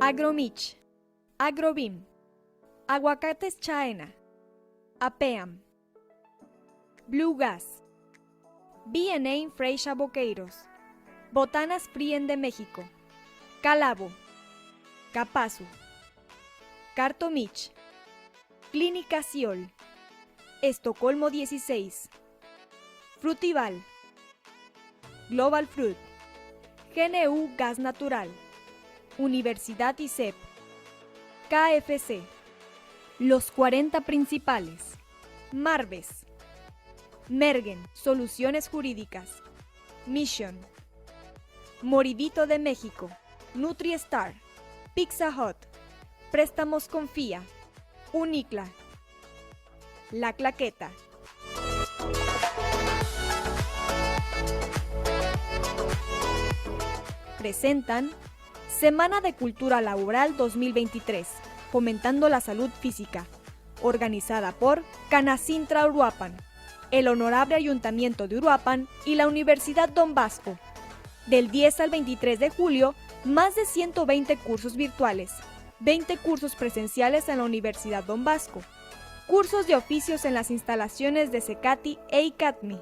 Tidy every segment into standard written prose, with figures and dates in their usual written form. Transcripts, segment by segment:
Agromich, Agrobim, Aguacates Chaena, APEAM, Blue Gas, B&A Freixa Boqueiros, Botanas Frien de México, Calabo, Capazu, Cartomich, Clínica Ciol, Estocolmo 16, Frutival, Global Fruit, GNU Gas Natural, Universidad ISEP, KFC, Los 40 Principales, Marves, Mergen, Soluciones Jurídicas, Mission, Moribito de México, NutriStar, Pizza Hut, Préstamos Confía, Unicla, La Claqueta. Presentan Semana de Cultura Laboral 2023, fomentando la salud física, organizada por Canacintra Uruapan, el Honorable Ayuntamiento de Uruapan y la Universidad Don Bosco. Del 10 al 23 de julio, más de 120 cursos virtuales, 20 cursos presenciales en la Universidad Don Bosco, cursos de oficios en las instalaciones de CECATI e ICATMI.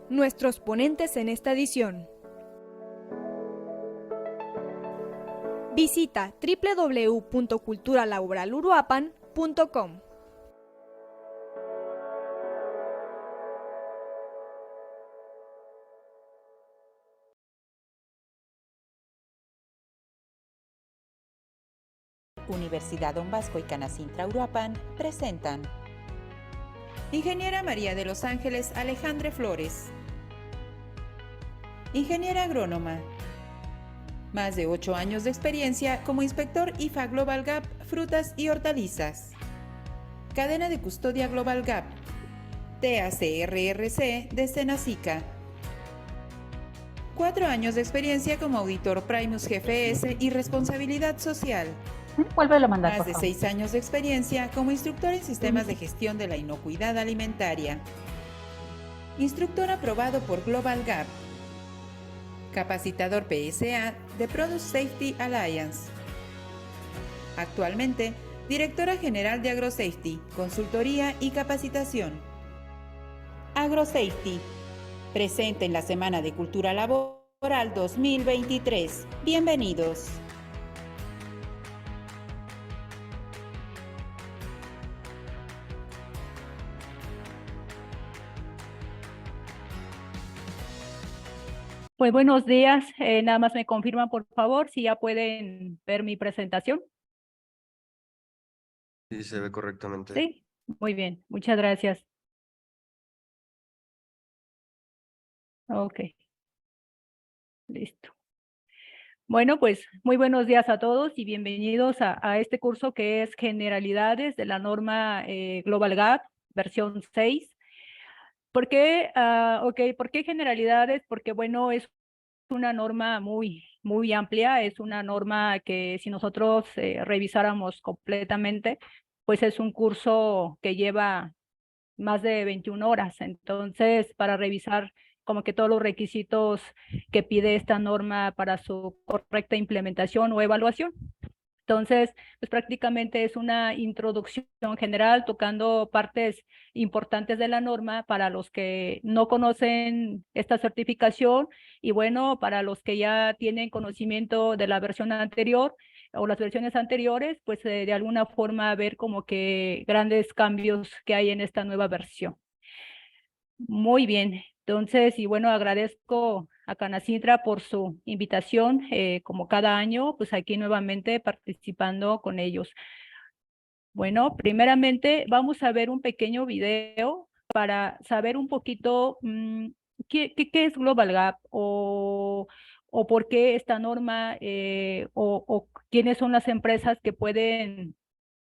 Nuestros ponentes en esta edición. Visita www.culturalaboraluruapan.com. Universidad Don Bosco y Canacintra Uruapan presentan Ingeniera María de los Ángeles Alejandre Flores, ingeniera agrónoma, más de 8 años de experiencia como inspector IFA Global Gap Frutas y Hortalizas, cadena de custodia Global Gap, TACRRC de Senacica, 4 años de experiencia como auditor Primus GFS y responsabilidad social. Vuélvelo a mandar, Más de 6 años de experiencia como instructor en sistemas de gestión de la inocuidad alimentaria. Instructor aprobado por Global Gap. Capacitador PSA de Product Safety Alliance. Actualmente, directora general de AgroSafety, consultoría y capacitación. AgroSafety, presente en la Semana de Cultura Laboral 2023. Bienvenidos. Pues buenos días, nada más me confirman por favor si ya pueden ver mi presentación. Sí, se ve correctamente. Sí, muy bien, muchas gracias. Ok, listo. Bueno, pues muy buenos días a todos y bienvenidos a este curso que es Generalidades de la norma Global Gap, versión 6. ¿Por qué? ¿Por qué generalidades? Porque bueno, es una norma muy amplia, es una norma que si nosotros revisáramos completamente, pues es un curso que lleva más de 21 horas. Entonces, para revisar como que todos los requisitos que pide esta norma para su correcta implementación o evaluación. Entonces, pues prácticamente es una introducción general tocando partes importantes de la norma para los que no conocen esta certificación y bueno, para los que ya tienen conocimiento de la versión anterior o las versiones anteriores, pues de alguna forma ver como que grandes cambios que hay en esta nueva versión. Muy bien, entonces, y bueno, agradezco a Canacintra por su invitación, como cada año, pues aquí nuevamente participando con ellos. Bueno, primeramente vamos a ver un pequeño video para saber un poquito qué es Global Gap o por qué esta norma o quiénes son las empresas que pueden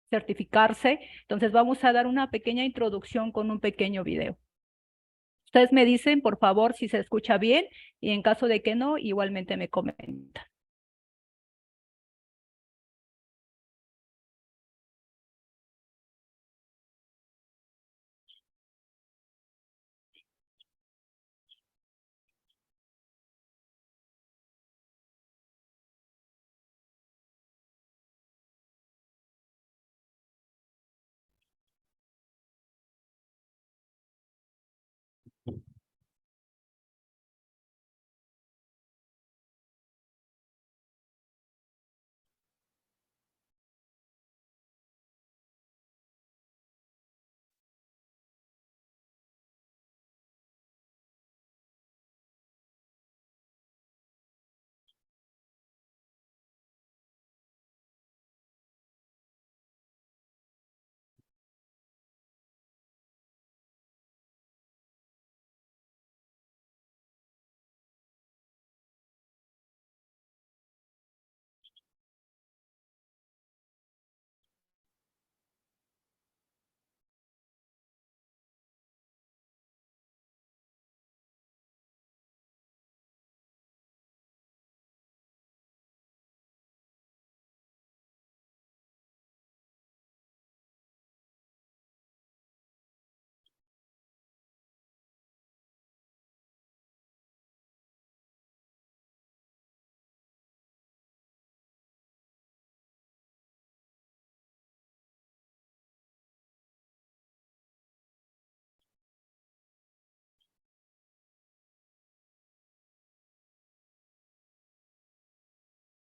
certificarse. Entonces vamos a dar una pequeña introducción con un pequeño video. Ustedes me dicen, por favor, si se escucha bien y en caso de que no, igualmente me comentan.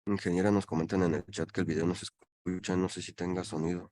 Ingeniera, nos comentan en el chat que el video no se escucha, no sé si tenga sonido.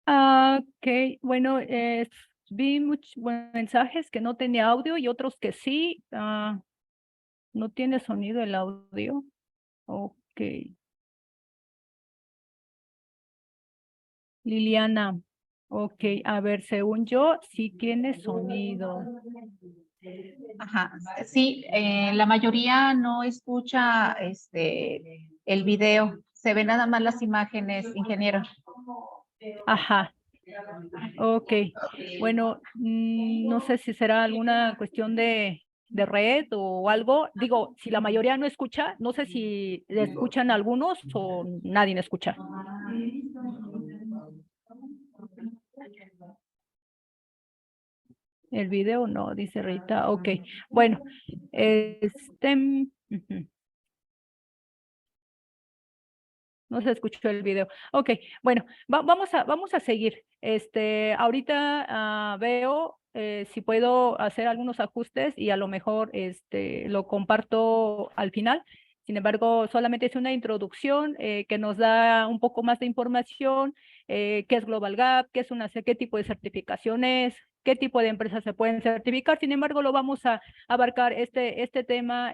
Ok, bueno, vi muchos mensajes que no tenía audio y otros que sí. No tiene sonido el audio. Ok. Liliana. Ok, a ver, según yo, sí tiene sonido. Ajá, sí, la mayoría no escucha el video, se ven nada más las imágenes, ingeniero. Ajá. Ok. Bueno, no sé si será alguna cuestión de red o algo. Digo, si la mayoría no escucha, no sé si escuchan algunos o nadie escucha. El video no, dice Rita. Ok, bueno, ujú. No se escuchó el video. Ok, bueno, vamos a seguir. Ahorita veo si puedo hacer algunos ajustes y a lo mejor lo comparto al final. Sin embargo, solamente es una introducción que nos da un poco más de información, qué es Global Gap, qué tipo de certificación es, qué tipo de empresas se pueden certificar. Sin embargo, lo vamos a abarcar este tema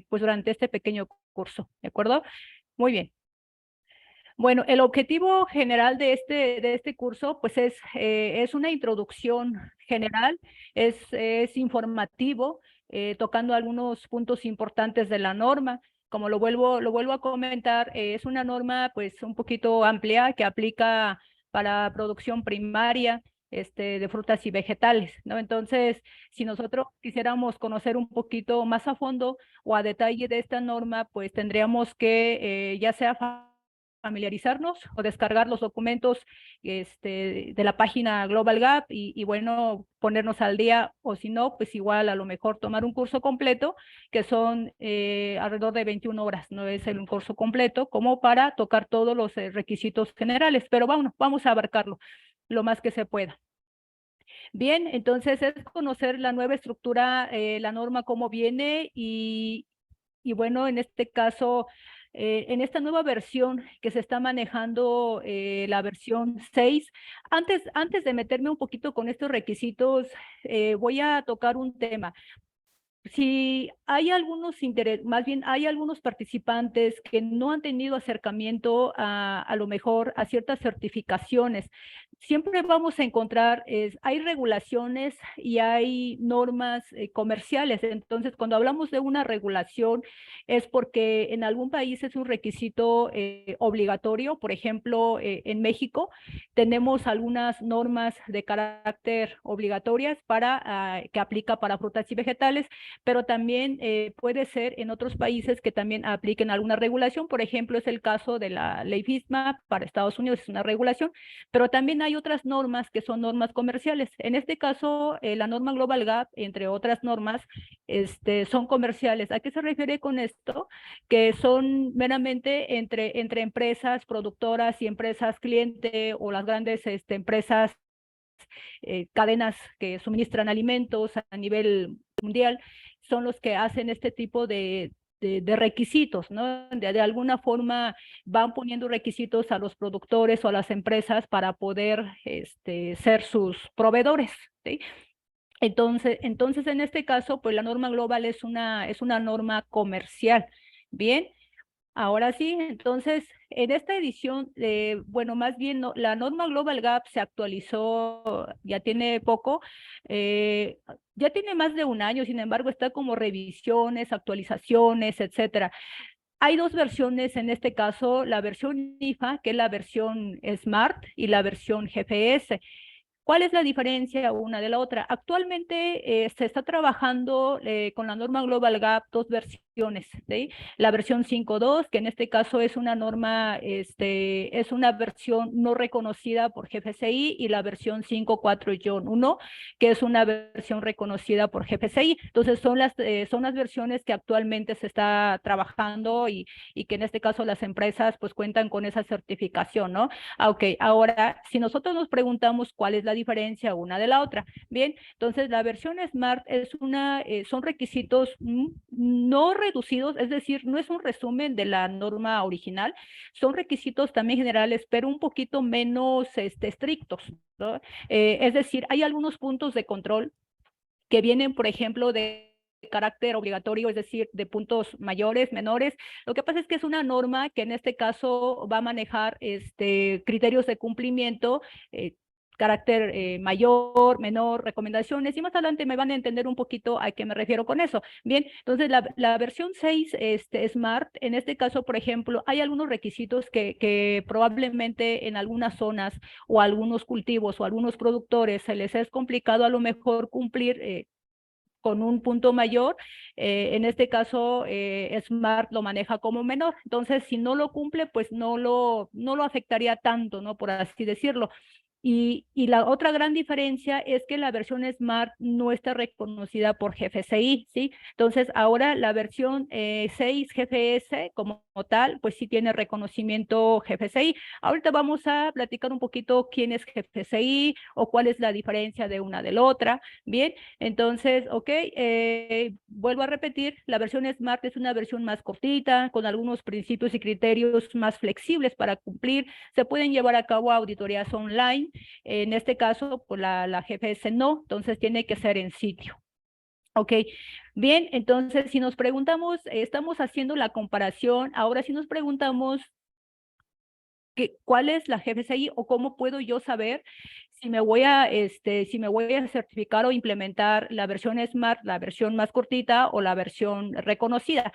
pues durante este pequeño curso, ¿de acuerdo? Muy bien. Bueno, el objetivo general de este curso, pues es una introducción general, es informativo, tocando algunos puntos importantes de la norma. Como lo vuelvo a comentar, es una norma pues un poquito amplia que aplica para producción primaria, de frutas y vegetales, ¿no? Entonces, si nosotros quisiéramos conocer un poquito más a fondo o a detalle de esta norma, pues tendríamos que ya sea familiarizarnos o descargar los documentos de la página Global Gap y bueno, ponernos al día, o si no, pues igual a lo mejor tomar un curso completo, que son alrededor de 21 horas, no es un curso completo, como para tocar todos los requisitos generales, pero vamos a abarcarlo lo más que se pueda. Bien, entonces es conocer la nueva estructura, la norma cómo viene y bueno, en este caso, en esta nueva versión que se está manejando, la versión 6, antes de meterme un poquito con estos requisitos, voy a tocar un tema. Si hay más bien hay algunos participantes que no han tenido acercamiento a lo mejor a ciertas certificaciones, siempre vamos a encontrar, hay regulaciones y hay normas comerciales. Entonces, cuando hablamos de una regulación, es porque en algún país es un requisito obligatorio. Por ejemplo, en México tenemos algunas normas de carácter obligatorias que aplica para frutas y vegetales, pero también puede ser en otros países que también apliquen alguna regulación. Por ejemplo, es el caso de la ley FISMA para Estados Unidos, es una regulación, pero también hay otras normas que son normas comerciales. En este caso, la norma Global Gap, entre otras normas, son comerciales. ¿A qué se refiere con esto? Que son meramente entre empresas productoras y empresas cliente, o las grandes empresas, cadenas que suministran alimentos a nivel mundial, son los que hacen este tipo de requisitos, ¿no? De alguna forma van poniendo requisitos a los productores o a las empresas para poder ser sus proveedores, ¿sí? Entonces, en este caso, pues la norma global es una norma comercial. Bien, ahora sí, entonces, en esta edición, bueno, más bien la norma Global Gap se actualizó, ya tiene poco, ya tiene más de un año, sin embargo, está como revisiones, actualizaciones, etcétera. Hay dos versiones en este caso, la versión IFA, que es la versión Smart, y la versión GFS. ¿Cuál es la diferencia una de la otra? Actualmente se está trabajando con la norma Global Gap dos versiones, ¿sí? La versión 5.2, que en este caso es una norma, es una versión no reconocida por GFCI, y la versión 5.4-1, que es una versión reconocida por GFCI. Entonces son las versiones que actualmente se está trabajando y que en este caso las empresas pues cuentan con esa certificación, ¿no? Ok, ahora, si nosotros nos preguntamos cuál es la diferencia una de la otra, bien, entonces la versión Smart son requisitos no reducidos, es decir, no es un resumen de la norma original, son requisitos también generales, pero un poquito menos estrictos, ¿no? Es decir, hay algunos puntos de control que vienen, por ejemplo, de carácter obligatorio, es decir, de puntos mayores, menores. Lo que pasa es que es una norma que en este caso va a manejar criterios de cumplimiento, carácter mayor, menor, recomendaciones, y más adelante me van a entender un poquito a qué me refiero con eso. Bien, entonces la versión 6 Smart, en este caso, por ejemplo, hay algunos requisitos que probablemente en algunas zonas o algunos cultivos o algunos productores se les es complicado a lo mejor cumplir con un punto mayor. En este caso, Smart lo maneja como menor. Entonces, si no lo cumple, pues no lo afectaría tanto, ¿no? Por así decirlo. Y la otra gran diferencia es que la versión Smart no está reconocida por GFCI, ¿sí? Entonces, ahora la versión 6 GFS como tal, pues sí tiene reconocimiento GFCI. Ahorita vamos a platicar un poquito quién es GFCI o cuál es la diferencia de una de la otra, ¿bien? Entonces, ok, vuelvo a repetir, la versión Smart es una versión más cortita, con algunos principios y criterios más flexibles para cumplir. Se pueden llevar a cabo auditorías online. En este caso, pues la GFS no, entonces tiene que ser en sitio. Ok, bien, entonces si nos preguntamos, estamos haciendo la comparación, ahora si nos preguntamos cuál es la GFCI o cómo puedo yo saber si me voy a certificar o implementar la versión Smart, la versión más cortita o la versión reconocida.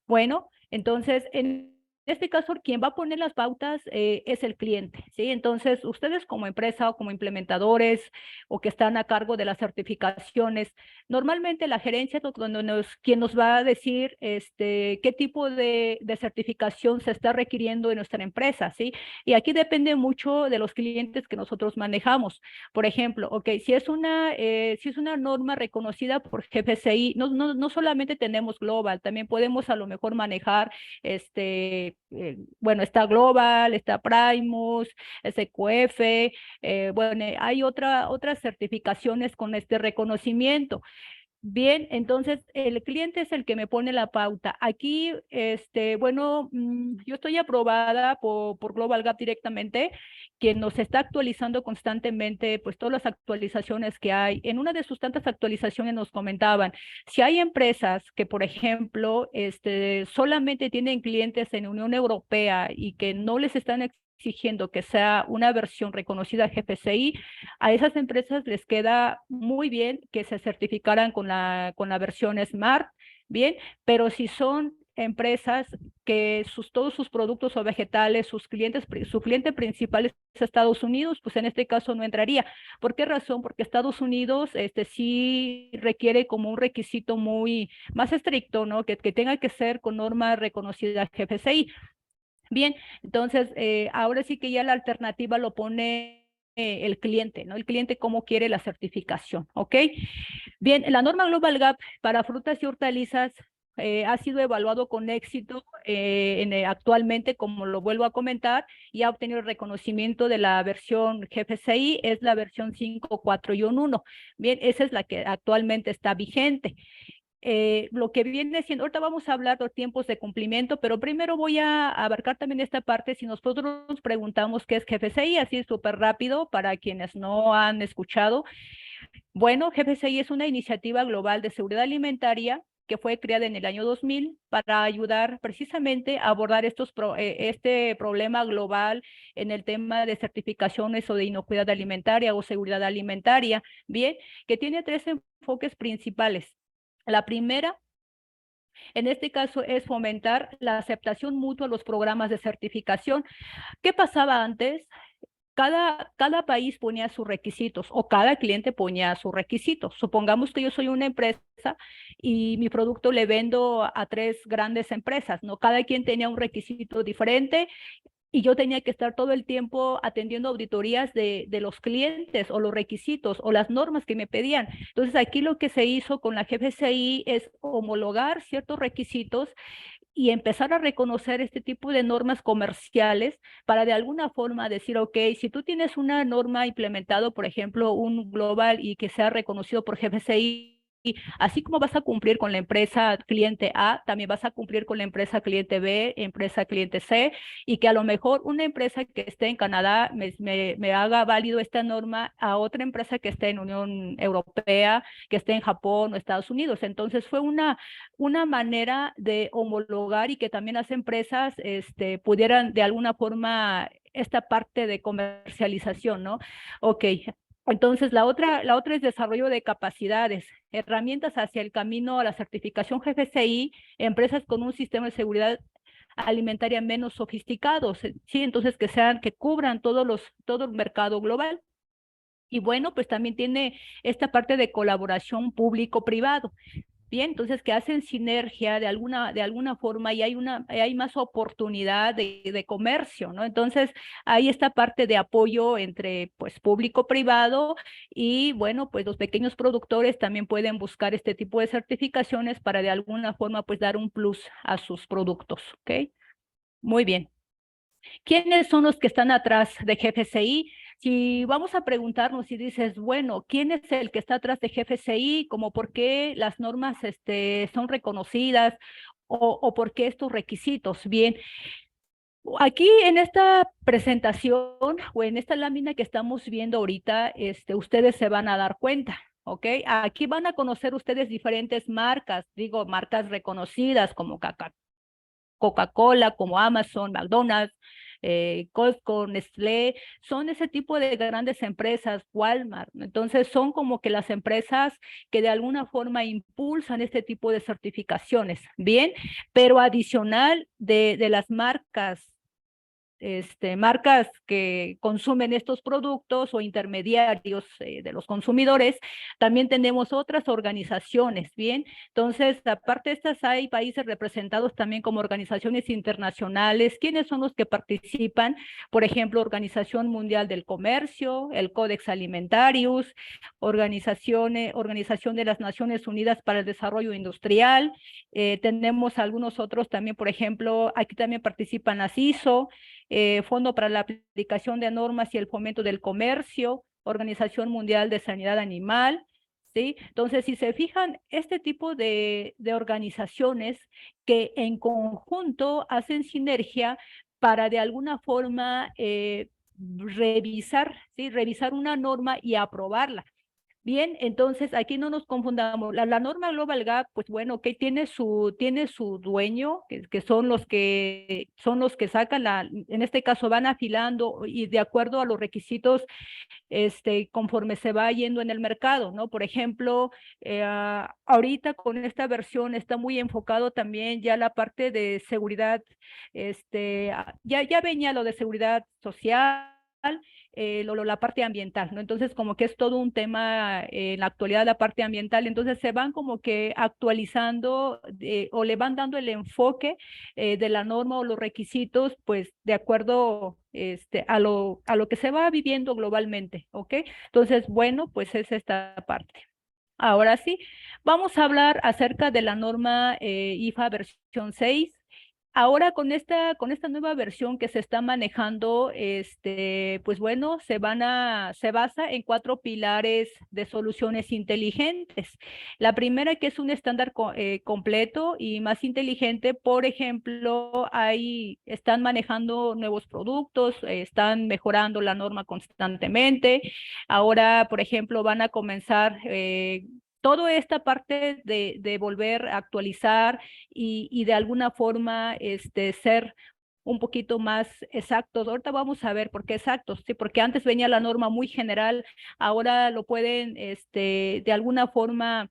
Bueno, entonces en este caso, quien va a poner las pautas es el cliente, ¿sí? Entonces, ustedes como empresa o como implementadores o que están a cargo de las certificaciones, normalmente la gerencia es quien nos va a decir qué tipo de certificación se está requiriendo en nuestra empresa, ¿sí? Y aquí depende mucho de los clientes que nosotros manejamos. Por ejemplo, ok, si es una norma reconocida por GFCI, no solamente tenemos Global, también podemos a lo mejor manejar bueno, está Global, está Primus, SQF, bueno, hay otras certificaciones con este reconocimiento. Bien, entonces el cliente es el que me pone la pauta. Aquí, bueno, yo estoy aprobada por Global Gap directamente, quien nos está actualizando constantemente, pues todas las actualizaciones que hay. En una de sus tantas actualizaciones nos comentaban, si hay empresas que, por ejemplo, solamente tienen clientes en Unión Europea y que no les están exigiendo que sea una versión reconocida GFCI, a esas empresas les queda muy bien que se certificaran con la versión Smart, bien, pero si son empresas que todos sus productos o vegetales, su cliente principal es Estados Unidos, pues en este caso no entraría. ¿Por qué razón? Porque Estados Unidos sí requiere como un requisito muy más estricto, ¿no? Que tenga que ser con norma reconocida GFCI. Bien, entonces ahora sí que ya la alternativa lo pone el cliente, ¿no? El cliente cómo quiere la certificación, ¿ok? Bien, la norma Global Gap para frutas y hortalizas ha sido evaluado con éxito actualmente, como lo vuelvo a comentar, y ha obtenido el reconocimiento de la versión GFCI, es la versión 5.4-1. Bien, esa es la que actualmente está vigente. lo que viene siendo, ahorita vamos a hablar de tiempos de cumplimiento, pero primero voy a abarcar también esta parte. Si nosotros nos preguntamos qué es GFCI, así súper rápido para quienes no han escuchado. Bueno, GFCI es una iniciativa global de seguridad alimentaria que fue creada en el año 2000 para ayudar precisamente a abordar este problema global en el tema de certificaciones o de inocuidad alimentaria o seguridad alimentaria, bien, que tiene 3 enfoques principales. La primera, en este caso, es fomentar la aceptación mutua de los programas de certificación. ¿Qué pasaba antes? Cada país ponía sus requisitos o cada cliente ponía sus requisitos. Supongamos que yo soy una empresa y mi producto le vendo a 3 grandes empresas, ¿no? Cada quien tenía un requisito diferente y yo tenía que estar todo el tiempo atendiendo auditorías de los clientes o los requisitos o las normas que me pedían. Entonces, aquí lo que se hizo con la GFCI es homologar ciertos requisitos y empezar a reconocer este tipo de normas comerciales para de alguna forma decir, ok, si tú tienes una norma implementado, por ejemplo, un global y que sea reconocido por GFCI, así como vas a cumplir con la empresa cliente A, también vas a cumplir con la empresa cliente B, empresa cliente C, y que a lo mejor una empresa que esté en Canadá me haga válido esta norma a otra empresa que esté en Unión Europea, que esté en Japón o Estados Unidos. Entonces fue una manera de homologar y que también las empresas pudieran de alguna forma esta parte de comercialización, ¿no? Ok. Entonces, la otra es desarrollo de capacidades, herramientas hacia el camino a la certificación GFCI, empresas con un sistema de seguridad alimentaria menos sofisticados, ¿sí? Entonces, que cubran todo el mercado global. Y bueno, pues también tiene esta parte de colaboración público-privado. Bien, entonces que hacen sinergia de alguna forma y hay más oportunidad de comercio, ¿no? Entonces hay esta parte de apoyo entre pues público-privado y bueno, pues los pequeños productores también pueden buscar este tipo de certificaciones para de alguna forma pues dar un plus a sus productos, ¿ok? Muy bien. ¿Quiénes son los que están atrás de GFCI? Si vamos a preguntarnos y dices, bueno, ¿quién es el que está atrás de GFCI? Como por qué las normas son reconocidas o por qué estos requisitos. Bien, aquí en esta presentación o en esta lámina que estamos viendo ahorita, ustedes se van a dar cuenta. ¿Ok? Aquí van a conocer ustedes diferentes marcas, digo, marcas reconocidas como Coca-Cola, como Amazon, McDonald's, Costco, Nestlé, son ese tipo de grandes empresas, Walmart. Entonces son como que las empresas que de alguna forma impulsan este tipo de certificaciones, ¿bien? Pero adicional de las marcas marcas que consumen estos productos o intermediarios de los consumidores, también tenemos otras organizaciones, ¿bien? Entonces, aparte de estas, hay países representados también como organizaciones internacionales. ¿Quiénes son los que participan? Por ejemplo, Organización Mundial del Comercio, el Codex Alimentarius, Organización de las Naciones Unidas para el Desarrollo Industrial. Tenemos algunos otros también, por ejemplo, aquí también participan las ISO, Fondo para la Aplicación de Normas y el Fomento del Comercio, Organización Mundial de Sanidad Animal, ¿sí? Entonces, si se fijan, este tipo de organizaciones que en conjunto hacen sinergia para de alguna forma revisar, ¿sí? Revisar una norma y aprobarla. Bien, entonces aquí no nos confundamos. La norma Global Gap, pues bueno, que tiene su dueño, que son los que sacan en este caso van afilando y de acuerdo a los requisitos, conforme se va yendo en el mercado, ¿no? Por ejemplo, ahorita con esta versión está muy enfocado también ya la parte de seguridad, ya venía lo de seguridad social, la parte ambiental, ¿no? Entonces, como que es todo un tema en la actualidad la parte ambiental, entonces se van como que actualizando o le van dando el enfoque de la norma o los requisitos, pues de acuerdo a lo que se va viviendo globalmente, ¿ok? Entonces, bueno, pues es esta parte. Ahora sí, vamos a hablar acerca de la norma IFA versión 6. Ahora con esta nueva versión que se está manejando, pues bueno, se basa en 4 pilares de soluciones inteligentes. La primera, que es un estándar completo y más inteligente. Por ejemplo, están manejando nuevos productos, están mejorando la norma constantemente. Ahora, por ejemplo, van a comenzar toda esta parte de volver a actualizar y de alguna forma ser un poquito más exactos. Ahorita vamos a ver por qué exactos, ¿sí? Porque antes venía la norma muy general, ahora lo pueden de alguna forma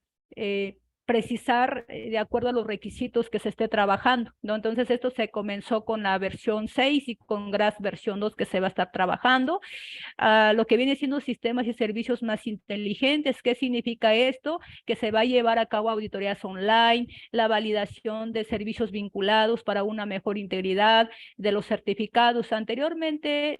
precisar de acuerdo a los requisitos que se esté trabajando, ¿no? Entonces esto se comenzó con la versión 6 y con GRAS versión 2 que se va a estar trabajando. Lo que viene siendo sistemas y servicios más inteligentes. ¿Qué significa esto? Que se va a llevar a cabo auditorías online, la validación de servicios vinculados para una mejor integridad de los certificados. Anteriormente,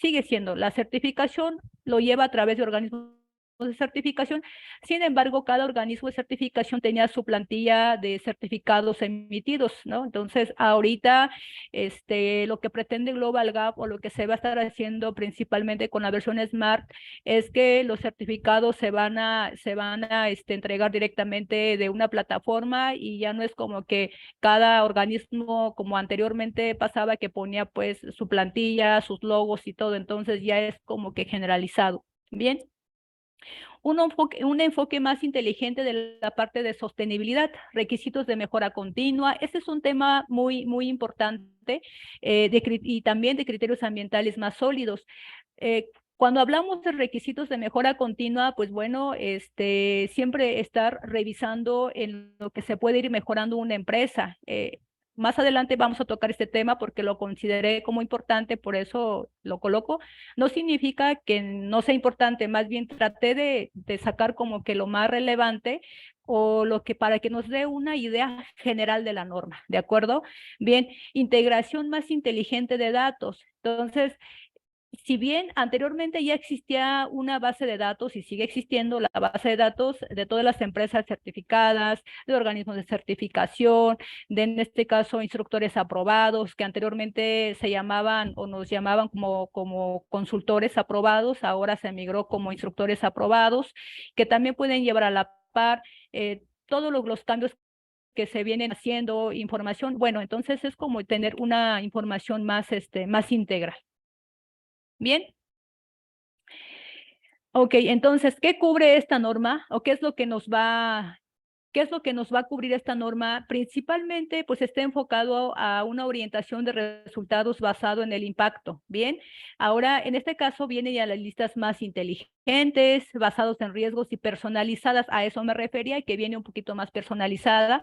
sigue siendo, la certificación lo lleva a través de organismos de certificación. Sin embargo, cada organismo de certificación tenía su plantilla de certificados emitidos, ¿no? Entonces, ahorita lo que pretende Global Gap, o lo que se va a estar haciendo principalmente con la versión Smart, es que los certificados se van a entregar directamente de una plataforma, y ya no es como que cada organismo, como anteriormente pasaba, que ponía pues su plantilla, sus logos y todo. Entonces ya es como que generalizado. Bien. Un enfoque más inteligente de la parte de sostenibilidad, requisitos de mejora continua. Este es un tema muy, muy importante, y también de criterios ambientales más sólidos. Cuando hablamos de requisitos de mejora continua, pues bueno, siempre estar revisando en lo que se puede ir mejorando una empresa. Más adelante vamos a tocar este tema porque lo consideré como importante, por eso lo coloco. No significa que no sea importante, más bien traté de sacar como que lo más relevante, o lo que, para que nos dé una idea general de la norma, ¿de acuerdo? Bien, integración más inteligente de datos. Entonces, si bien anteriormente ya existía una base de datos y sigue existiendo la base de datos de todas las empresas certificadas, de organismos de certificación, en este caso instructores aprobados, que anteriormente se llamaban o nos llamaban como consultores aprobados, ahora se migró como instructores aprobados, que también pueden llevar a la par todos los cambios que se vienen haciendo, información. Bueno, entonces es como tener una información más íntegra. Bien. Ok, entonces, ¿qué cubre esta norma? ¿O qué es lo que nos va a cubrir esta norma? Principalmente, pues está enfocado a una orientación de resultados basado en el impacto. Bien, ahora en este caso vienen ya las listas más inteligentes, basados en riesgos y personalizadas. A eso me refería, y que viene un poquito más personalizada.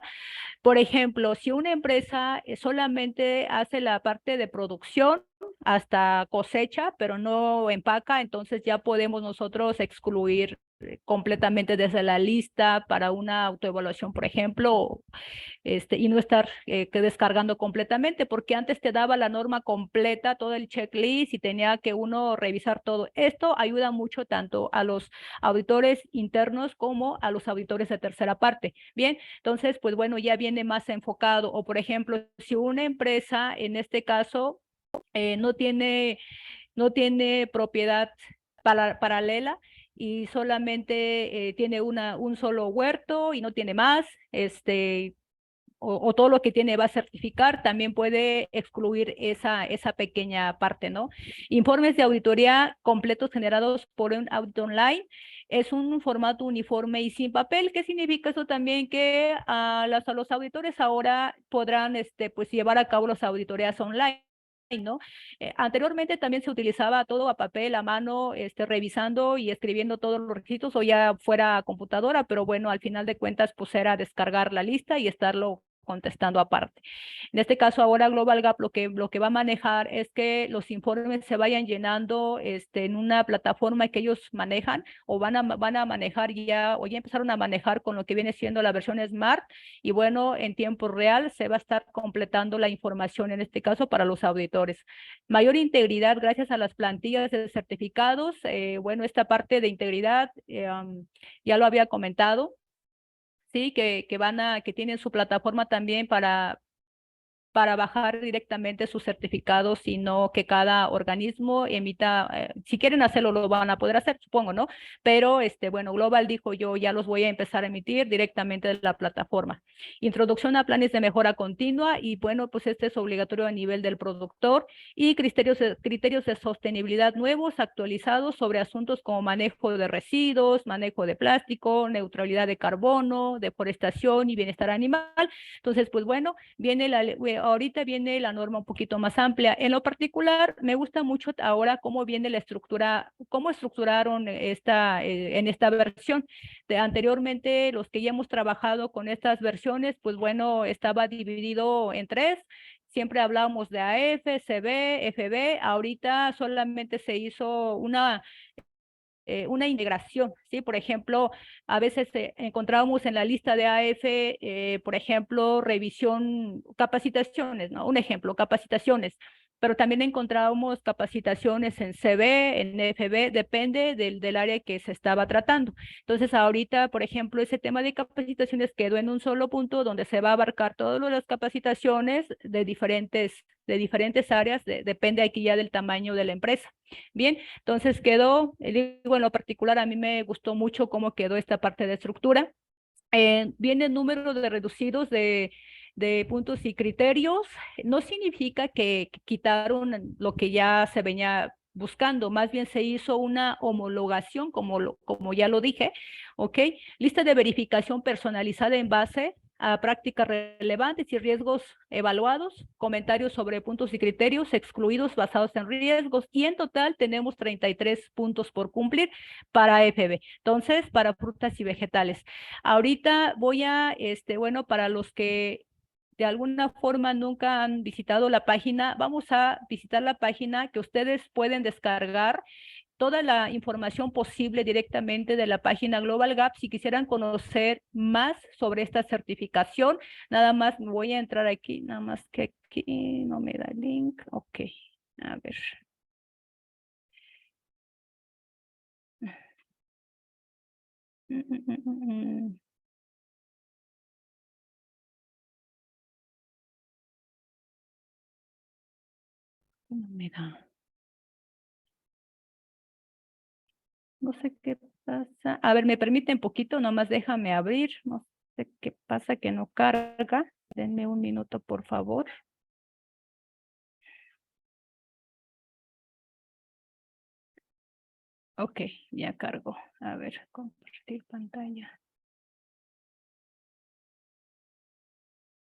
Por ejemplo, si una empresa solamente hace la parte de producción hasta cosecha, pero no empaca, entonces ya podemos nosotros excluir completamente desde la lista para una autoevaluación, por ejemplo, y no estar que descargando completamente, porque antes te daba la norma completa, todo el checklist, y tenía que uno revisar todo. Esto ayuda mucho tanto a los auditores internos como a los auditores de tercera parte. Bien, entonces, pues bueno, ya viene más enfocado. O por ejemplo, si una empresa, en este caso, no tiene propiedad paralela, y solamente tiene un solo huerto y no tiene más, o todo lo que tiene va a certificar, también puede excluir esa pequeña parte, ¿no? Informes de auditoría completos generados por un audit online. Es un formato uniforme y sin papel. ¿Qué significa eso? También que los auditores ahora podrán pues llevar a cabo las auditorías online, ¿no? Anteriormente también se utilizaba todo a papel, a mano, revisando y escribiendo todos los requisitos, o ya fuera a computadora, pero bueno, al final de cuentas, pues era descargar la lista y estarlo contestando aparte. En este caso, ahora Global Gap lo que va a manejar es que los informes se vayan llenando en una plataforma que ellos manejan, o van a manejar ya, o ya empezaron a manejar con lo que viene siendo la versión Smart, y bueno, en tiempo real se va a estar completando la información, en este caso para los auditores. Mayor integridad gracias a las plantillas de certificados. Bueno, esta parte de integridad ya lo había comentado. Sí, que tienen su plataforma también para para bajar directamente sus certificados, sino que cada organismo emita, si quieren hacerlo, lo van a poder hacer, supongo, ¿no? Pero, bueno, Global dijo, yo ya los voy a empezar a emitir directamente de la plataforma. Introducción a planes de mejora continua y, bueno, pues este es obligatorio a nivel del productor y criterios de sostenibilidad nuevos, actualizados sobre asuntos como manejo de residuos, manejo de plástico, neutralidad de carbono, deforestación y bienestar animal. Entonces, pues bueno, ahorita viene la norma un poquito más amplia. En lo particular, me gusta mucho ahora cómo viene la estructura, cómo estructuraron en esta versión. Anteriormente, los que ya hemos trabajado con estas versiones, pues bueno, estaba dividido en 3. Siempre hablábamos de AF, CB, FB. Ahorita solamente se hizo una integración, ¿sí? Por ejemplo, a veces encontrábamos en la lista de AF, por ejemplo, revisión, capacitaciones, ¿no? Un ejemplo, capacitaciones, pero también encontrábamos capacitaciones en CB, en FB, depende del área que se estaba tratando. Entonces, ahorita, por ejemplo, ese tema de capacitaciones quedó en un solo punto donde se va a abarcar todas las capacitaciones de diferentes áreas, depende aquí ya del tamaño de la empresa. Bien, entonces quedó, digo, en lo particular a mí me gustó mucho cómo quedó esta parte de estructura. Viene el número de reducidos de puntos y criterios. No significa que quitaron lo que ya se venía buscando, más bien se hizo una homologación, como ya lo dije, ¿ok? Lista de verificación personalizada en base a prácticas relevantes y riesgos evaluados, comentarios sobre puntos y criterios excluidos basados en riesgos, y en total tenemos 33 puntos por cumplir para FB. Entonces, para frutas y vegetales. Ahorita voy a, bueno, para los que de alguna forma nunca han visitado la página, vamos a visitar la página que ustedes pueden descargar toda la información posible directamente de la página Global Gap. Si quisieran conocer más sobre esta certificación, nada más voy a entrar aquí, nada más que aquí no me da el link. Ok, a ver. No me da. No sé qué pasa. A ver, ¿me permiten poquito? Nomás déjame abrir. No sé qué pasa que no carga. Denme un minuto, por favor. Ok, ya cargo. A ver, compartir pantalla.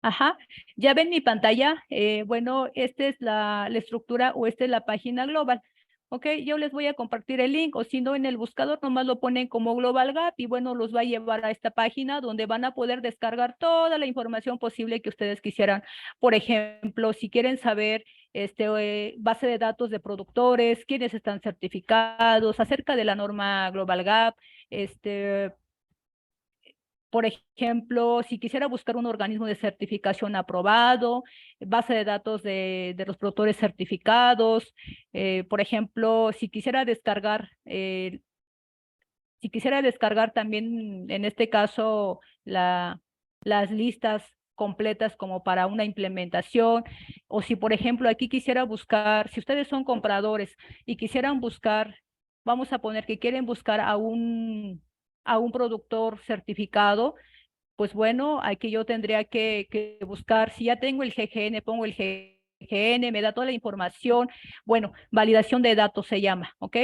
Ajá, ya ven mi pantalla. Bueno, esta es la estructura o esta es la página global. Ok, yo les voy a compartir el link, o si no, en el buscador nomás lo ponen como Global Gap y bueno, los va a llevar a esta página donde van a poder descargar toda la información posible que ustedes quisieran. Por ejemplo, si quieren saber base de datos de productores, quiénes están certificados, acerca de la norma Global Gap, por ejemplo, si quisiera buscar un organismo de certificación aprobado, base de datos de los productores certificados, por ejemplo, si quisiera descargar también, en este caso, las listas completas como para una implementación, o si, por ejemplo, aquí quisiera buscar, si ustedes son compradores y quisieran buscar, vamos a poner que quieren buscar a un productor certificado, pues bueno, aquí yo tendría que buscar, si ya tengo el GGN, pongo el GGN, me da toda la información, bueno, validación de datos se llama, ¿ok?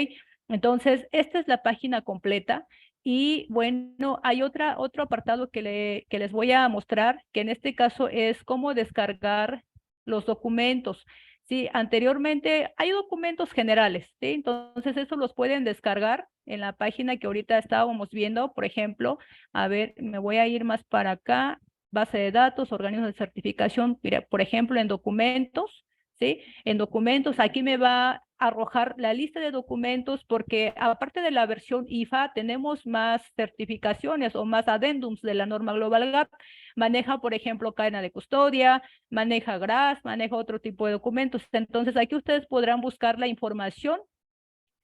Entonces, esta es la página completa y bueno, hay otro apartado que les voy a mostrar, que en este caso es cómo descargar los documentos. Sí, anteriormente hay documentos generales, ¿sí? Entonces, eso los pueden descargar en la página que ahorita estábamos viendo, por ejemplo. A ver, me voy a ir más para acá, base de datos, organismos de certificación, mira, por ejemplo, en documentos, ¿sí? En documentos, aquí me va a arrojar la lista de documentos porque aparte de la versión IFA, tenemos más certificaciones o más adendums de la norma Global Gap. Maneja, por ejemplo, cadena de custodia, maneja GRAS, maneja otro tipo de documentos. Entonces, aquí ustedes podrán buscar la información,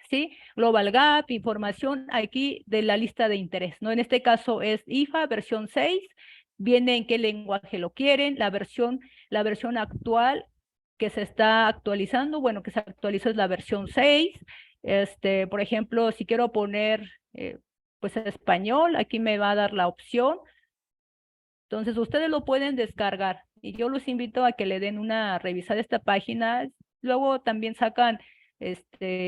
¿sí? Global Gap, información aquí de la lista de interés, ¿no? En este caso es IFA versión 6, viene en qué lenguaje lo quieren, la versión actual que se está actualizando, bueno, que se actualiza es la versión 6. Por ejemplo, si quiero poner pues español, aquí me va a dar la opción. Entonces, ustedes lo pueden descargar y yo los invito a que le den una revisada a esta página. Luego también sacan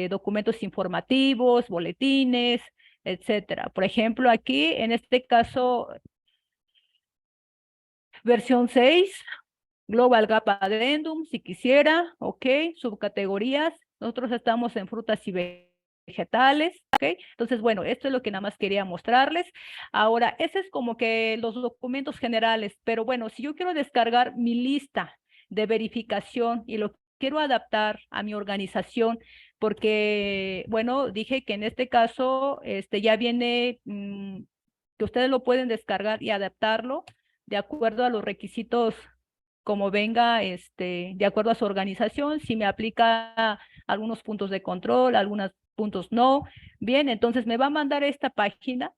documentos informativos, boletines, etcétera. Por ejemplo, aquí, en este caso, versión 6, Global Gap Addendum, si quisiera, ok, subcategorías. Nosotros estamos en frutas y vegetales, ok. Entonces, bueno, esto es lo que nada más quería mostrarles. Ahora, ese es como que los documentos generales, pero bueno, si yo quiero descargar mi lista de verificación y lo quiero adaptar a mi organización, porque, bueno, dije que en este caso, ya viene, que ustedes lo pueden descargar y adaptarlo de acuerdo a los requisitos como venga, de acuerdo a su organización, si me aplica algunos puntos de control, algunos puntos no. Bien, entonces me va a mandar esta página.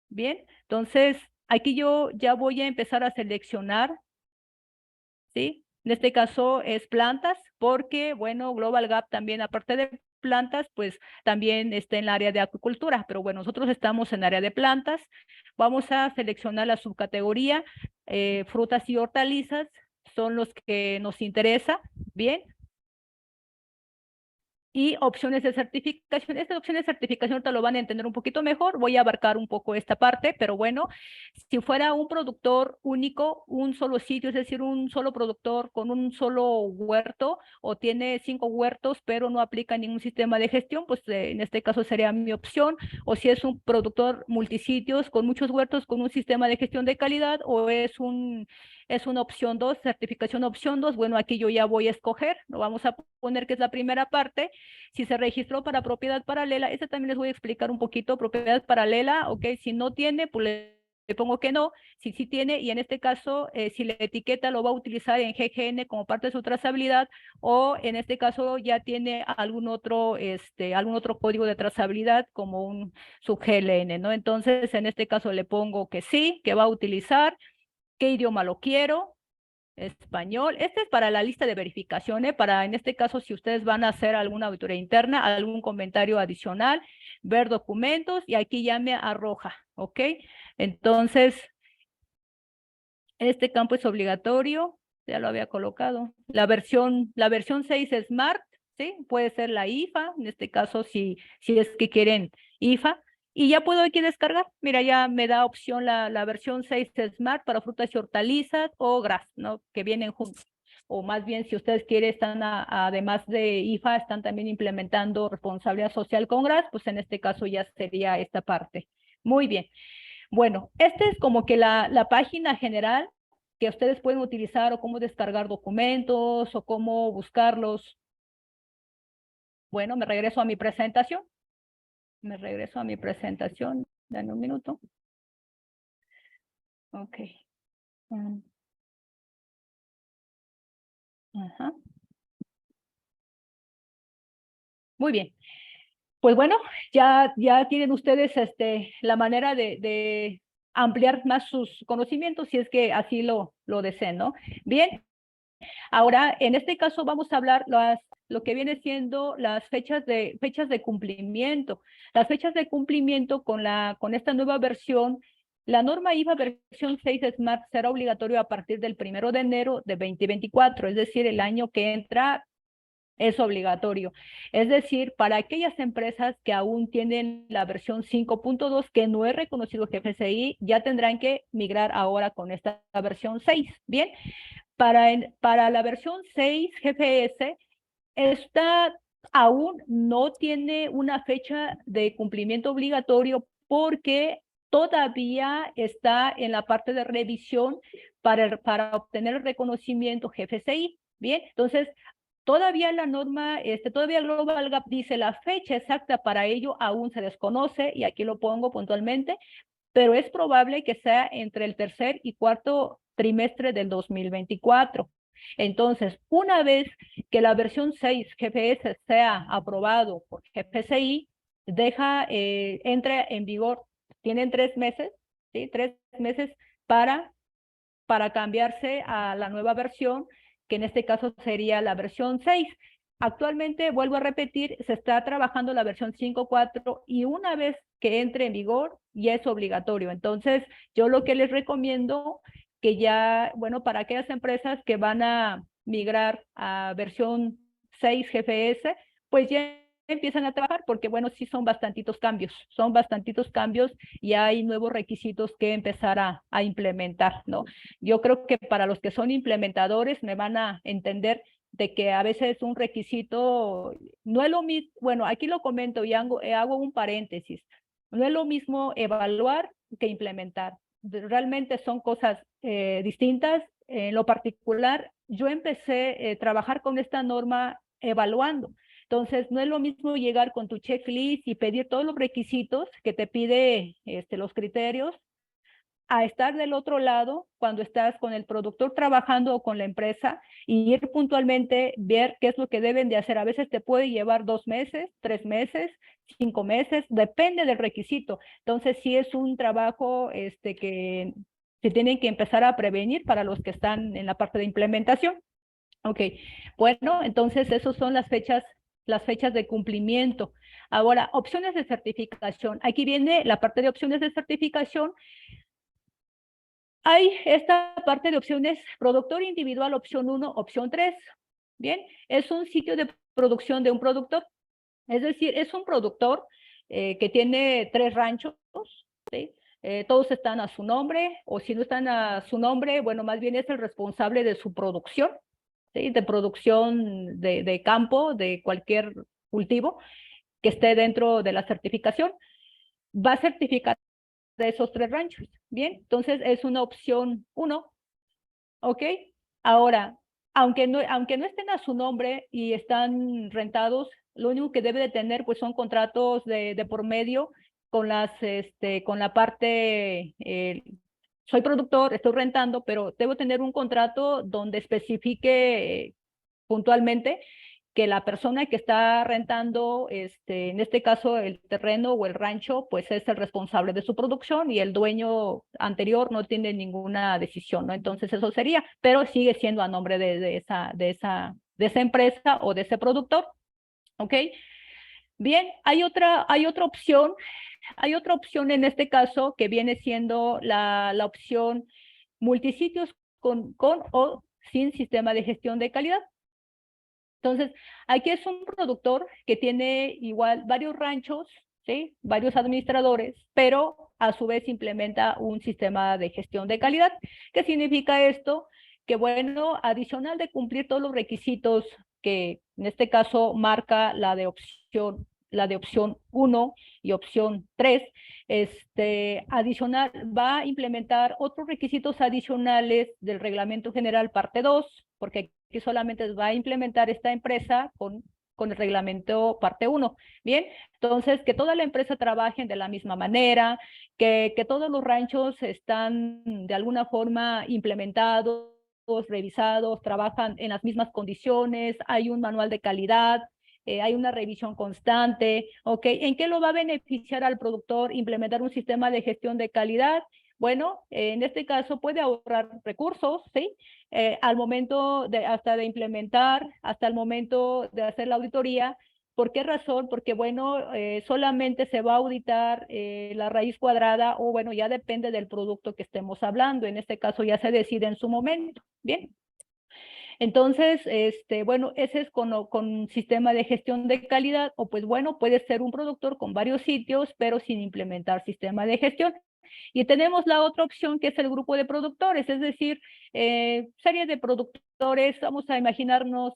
Bien, entonces aquí yo ya voy a empezar a seleccionar, ¿sí? En este caso es plantas, porque, bueno, Global Gap también, aparte de plantas, pues también está en el área de acuicultura, pero bueno, nosotros estamos en área de plantas. Vamos a seleccionar la subcategoría, frutas y hortalizas, son los que nos interesa. Bien. Y opciones de certificación. Estas opciones de certificación ahorita lo van a entender un poquito mejor. Voy a abarcar un poco esta parte, pero bueno, si fuera un productor único, un solo sitio, es decir, un solo productor con un solo huerto o tiene 5 huertos, pero no aplica ningún sistema de gestión, pues en este caso sería mi opción. O si es un productor multisitios con muchos huertos con un sistema de gestión de calidad, o es una opción 2, certificación opción 2. Bueno, aquí yo ya voy a escoger, lo vamos a poner que es la primera parte. Si se registró para propiedad paralela, este también les voy a explicar un poquito, propiedad paralela, ok, si no tiene, pues le pongo que no. Si sí tiene, y en este caso, si la etiqueta lo va a utilizar en GGN como parte de su trazabilidad, o en este caso ya tiene algún otro código de trazabilidad como un sub-GLN, ¿no? Entonces, en este caso le pongo que sí, que va a utilizar. ¿Qué idioma lo quiero? Español. Este es para la lista de verificación, para, en este caso, si ustedes van a hacer alguna auditoría interna, algún comentario adicional, ver documentos, y aquí ya me arroja, ¿ok? Entonces, este campo es obligatorio, ya lo había colocado. La versión 6 Smart, ¿sí? Puede ser la IFA, en este caso, si es que quieren IFA. Y ya puedo aquí descargar. Mira, ya me da opción la versión 6 Smart para frutas y hortalizas o GRAS, ¿no? Que vienen juntos. O más bien, si ustedes quieren, están además de IFA, están también implementando responsabilidad social con GRAS, pues en este caso ya sería esta parte. Muy bien. Bueno, esta es como que la página general que ustedes pueden utilizar, o cómo descargar documentos o cómo buscarlos. Bueno, me regreso a mi presentación. Dame un minuto. Ok. Ajá. Muy bien. Pues bueno, ya tienen ustedes la manera de ampliar más sus conocimientos si es que así lo deseen, ¿no? Bien, ahora en este caso vamos a hablar lo que viene siendo las fechas de cumplimiento. Las fechas de cumplimiento con esta nueva versión. La norma IVA versión 6 Smart será obligatorio a partir del 1 de enero de 2024, es decir, el año que entra es obligatorio. Es decir, para aquellas empresas que aún tienen la versión 5.2 que no es reconocido GFCI, ya tendrán que migrar ahora con esta versión 6. Bien, para la versión 6 GFS, esta aún no tiene una fecha de cumplimiento obligatorio porque todavía está en la parte de revisión para obtener el reconocimiento GFCI. Bien, entonces todavía la norma, todavía Global Gap dice la fecha exacta para ello aún se desconoce, y aquí lo pongo puntualmente, pero es probable que sea entre el tercer y cuarto trimestre del 2024. Entonces, una vez que la versión 6 GPS sea aprobado por GFCI, entra en vigor, tienen 3 meses, ¿sí? 3 meses para para cambiarse a la nueva versión, que en este caso sería la versión 6. Actualmente, vuelvo a repetir, se está trabajando la versión 5.4 y una vez que entre en vigor ya es obligatorio. Entonces, yo lo que les recomiendo que ya, bueno, para aquellas empresas que van a migrar a versión 6 GFS, pues ya empiezan a trabajar porque, bueno, sí son bastantitos cambios y hay nuevos requisitos que empezar a implementar, ¿no? Yo creo que para los que son implementadores me van a entender de que a veces un requisito no es lo mismo, bueno, aquí lo comento y hago un paréntesis, no es lo mismo evaluar que implementar. Realmente son cosas distintas. En lo particular, yo empecé a trabajar con esta norma evaluando. Entonces, no es lo mismo llegar con tu checklist y pedir todos los requisitos que te pide los criterios, a estar del otro lado cuando estás con el productor trabajando o con la empresa y ir puntualmente, ver qué es lo que deben de hacer. A veces te puede llevar 2 meses, 3 meses, 5 meses, depende del requisito. Entonces, sí es un trabajo que se tienen que empezar a prevenir para los que están en la parte de implementación. Ok, bueno, entonces esas son las fechas de cumplimiento. Ahora, opciones de certificación. Aquí viene la parte de opciones de certificación. Hay esta parte de opciones, productor individual, opción 1, opción 3. Bien, es un sitio de producción de un productor. Es decir, es un productor que tiene 3 ranchos, ¿sí? Todos están a su nombre, o si no están a su nombre, bueno, más bien es el responsable de su producción, ¿sí? De producción de campo, de cualquier cultivo que esté dentro de la certificación. Va a certificar de esos 3 ranchos. Bien, entonces es una opción 1, ¿ok? Ahora, aunque no estén a su nombre y están rentados, lo único que debe de tener pues son contratos de por medio con con la parte, soy productor, estoy rentando, pero debo tener un contrato donde especifique puntualmente que la persona que está rentando, en este caso el terreno o el rancho, pues es el responsable de su producción y el dueño anterior no tiene ninguna decisión, ¿no? Entonces eso sería, pero sigue siendo a nombre de esa empresa o de ese productor, ¿ok? Bien, hay otra opción en este caso que viene siendo la opción multisitios con o sin sistema de gestión de calidad. Entonces, aquí es un productor que tiene igual varios ranchos, ¿sí? Varios administradores, pero a su vez implementa un sistema de gestión de calidad. ¿Qué significa esto? Que bueno, adicional de cumplir todos los requisitos que en este caso marca la de opción 1 y opción 3, adicional va a implementar otros requisitos adicionales del Reglamento General Parte 2, porque aquí solamente va a implementar esta empresa con el reglamento parte 1. Bien, entonces que toda la empresa trabaje de la misma manera, que todos los ranchos están de alguna forma implementados, revisados, trabajan en las mismas condiciones, hay un manual de calidad, hay una revisión constante, ¿ok? ¿En qué lo va a beneficiar al productor implementar un sistema de gestión de calidad? Bueno, en este caso puede ahorrar recursos, ¿sí? Al momento hasta de implementar, hasta el momento de hacer la auditoría. ¿Por qué razón? Porque, bueno, solamente se va a auditar la raíz cuadrada o, bueno, ya depende del producto que estemos hablando. En este caso ya se decide en su momento. Bien. Entonces, bueno, ese es con sistema de gestión de calidad, o pues bueno, puede ser un productor con varios sitios, pero sin implementar sistema de gestión. Y tenemos la otra opción que es el grupo de productores, es decir, serie de productores, vamos a imaginarnos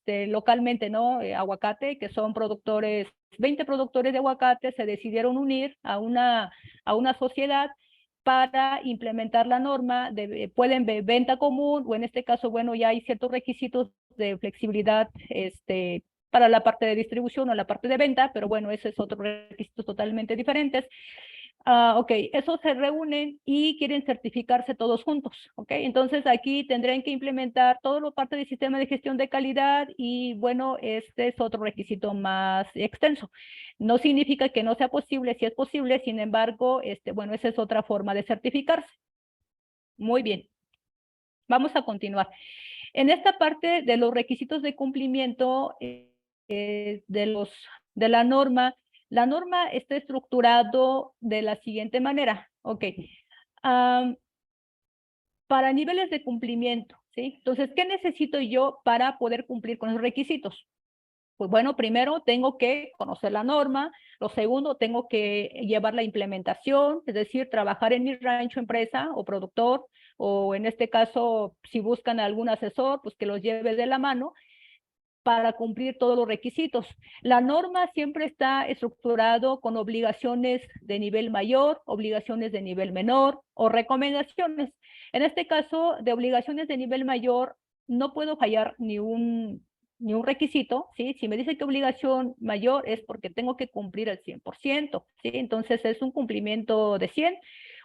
localmente, ¿no? Aguacate, que son productores, 20 productores de aguacate se decidieron unir a una sociedad para implementar la norma, pueden venta común, o en este caso, bueno, ya hay ciertos requisitos de flexibilidad para la parte de distribución o la parte de venta, pero bueno, ese es otro requisito totalmente diferentes. Ok, esos se reúnen y quieren certificarse todos juntos, ok. Entonces aquí tendrán que implementar todo lo parte del sistema de gestión de calidad y bueno, este es otro requisito más extenso. No significa que no sea posible, si es posible, sin embargo, bueno, esa es otra forma de certificarse. Muy bien. vamos a continuar. En esta parte de los requisitos de cumplimiento de la norma está estructurado de la siguiente manera. Ok. Para niveles de cumplimiento, ¿sí? Entonces, ¿qué necesito yo para poder cumplir con los requisitos? Pues bueno, primero tengo que conocer la norma, lo segundo tengo que llevar la implementación, es decir, trabajar en mi rancho, empresa o productor, o en este caso, si buscan algún asesor, pues que los lleve de la mano para cumplir todos los requisitos. La norma siempre está estructurado con obligaciones de nivel mayor, obligaciones de nivel menor o recomendaciones. En este caso, de obligaciones de nivel mayor, no puedo fallar ni un requisito, ¿sí? Si me dice que obligación mayor es porque tengo que cumplir al 100%, ¿sí? Entonces es un cumplimiento de 100.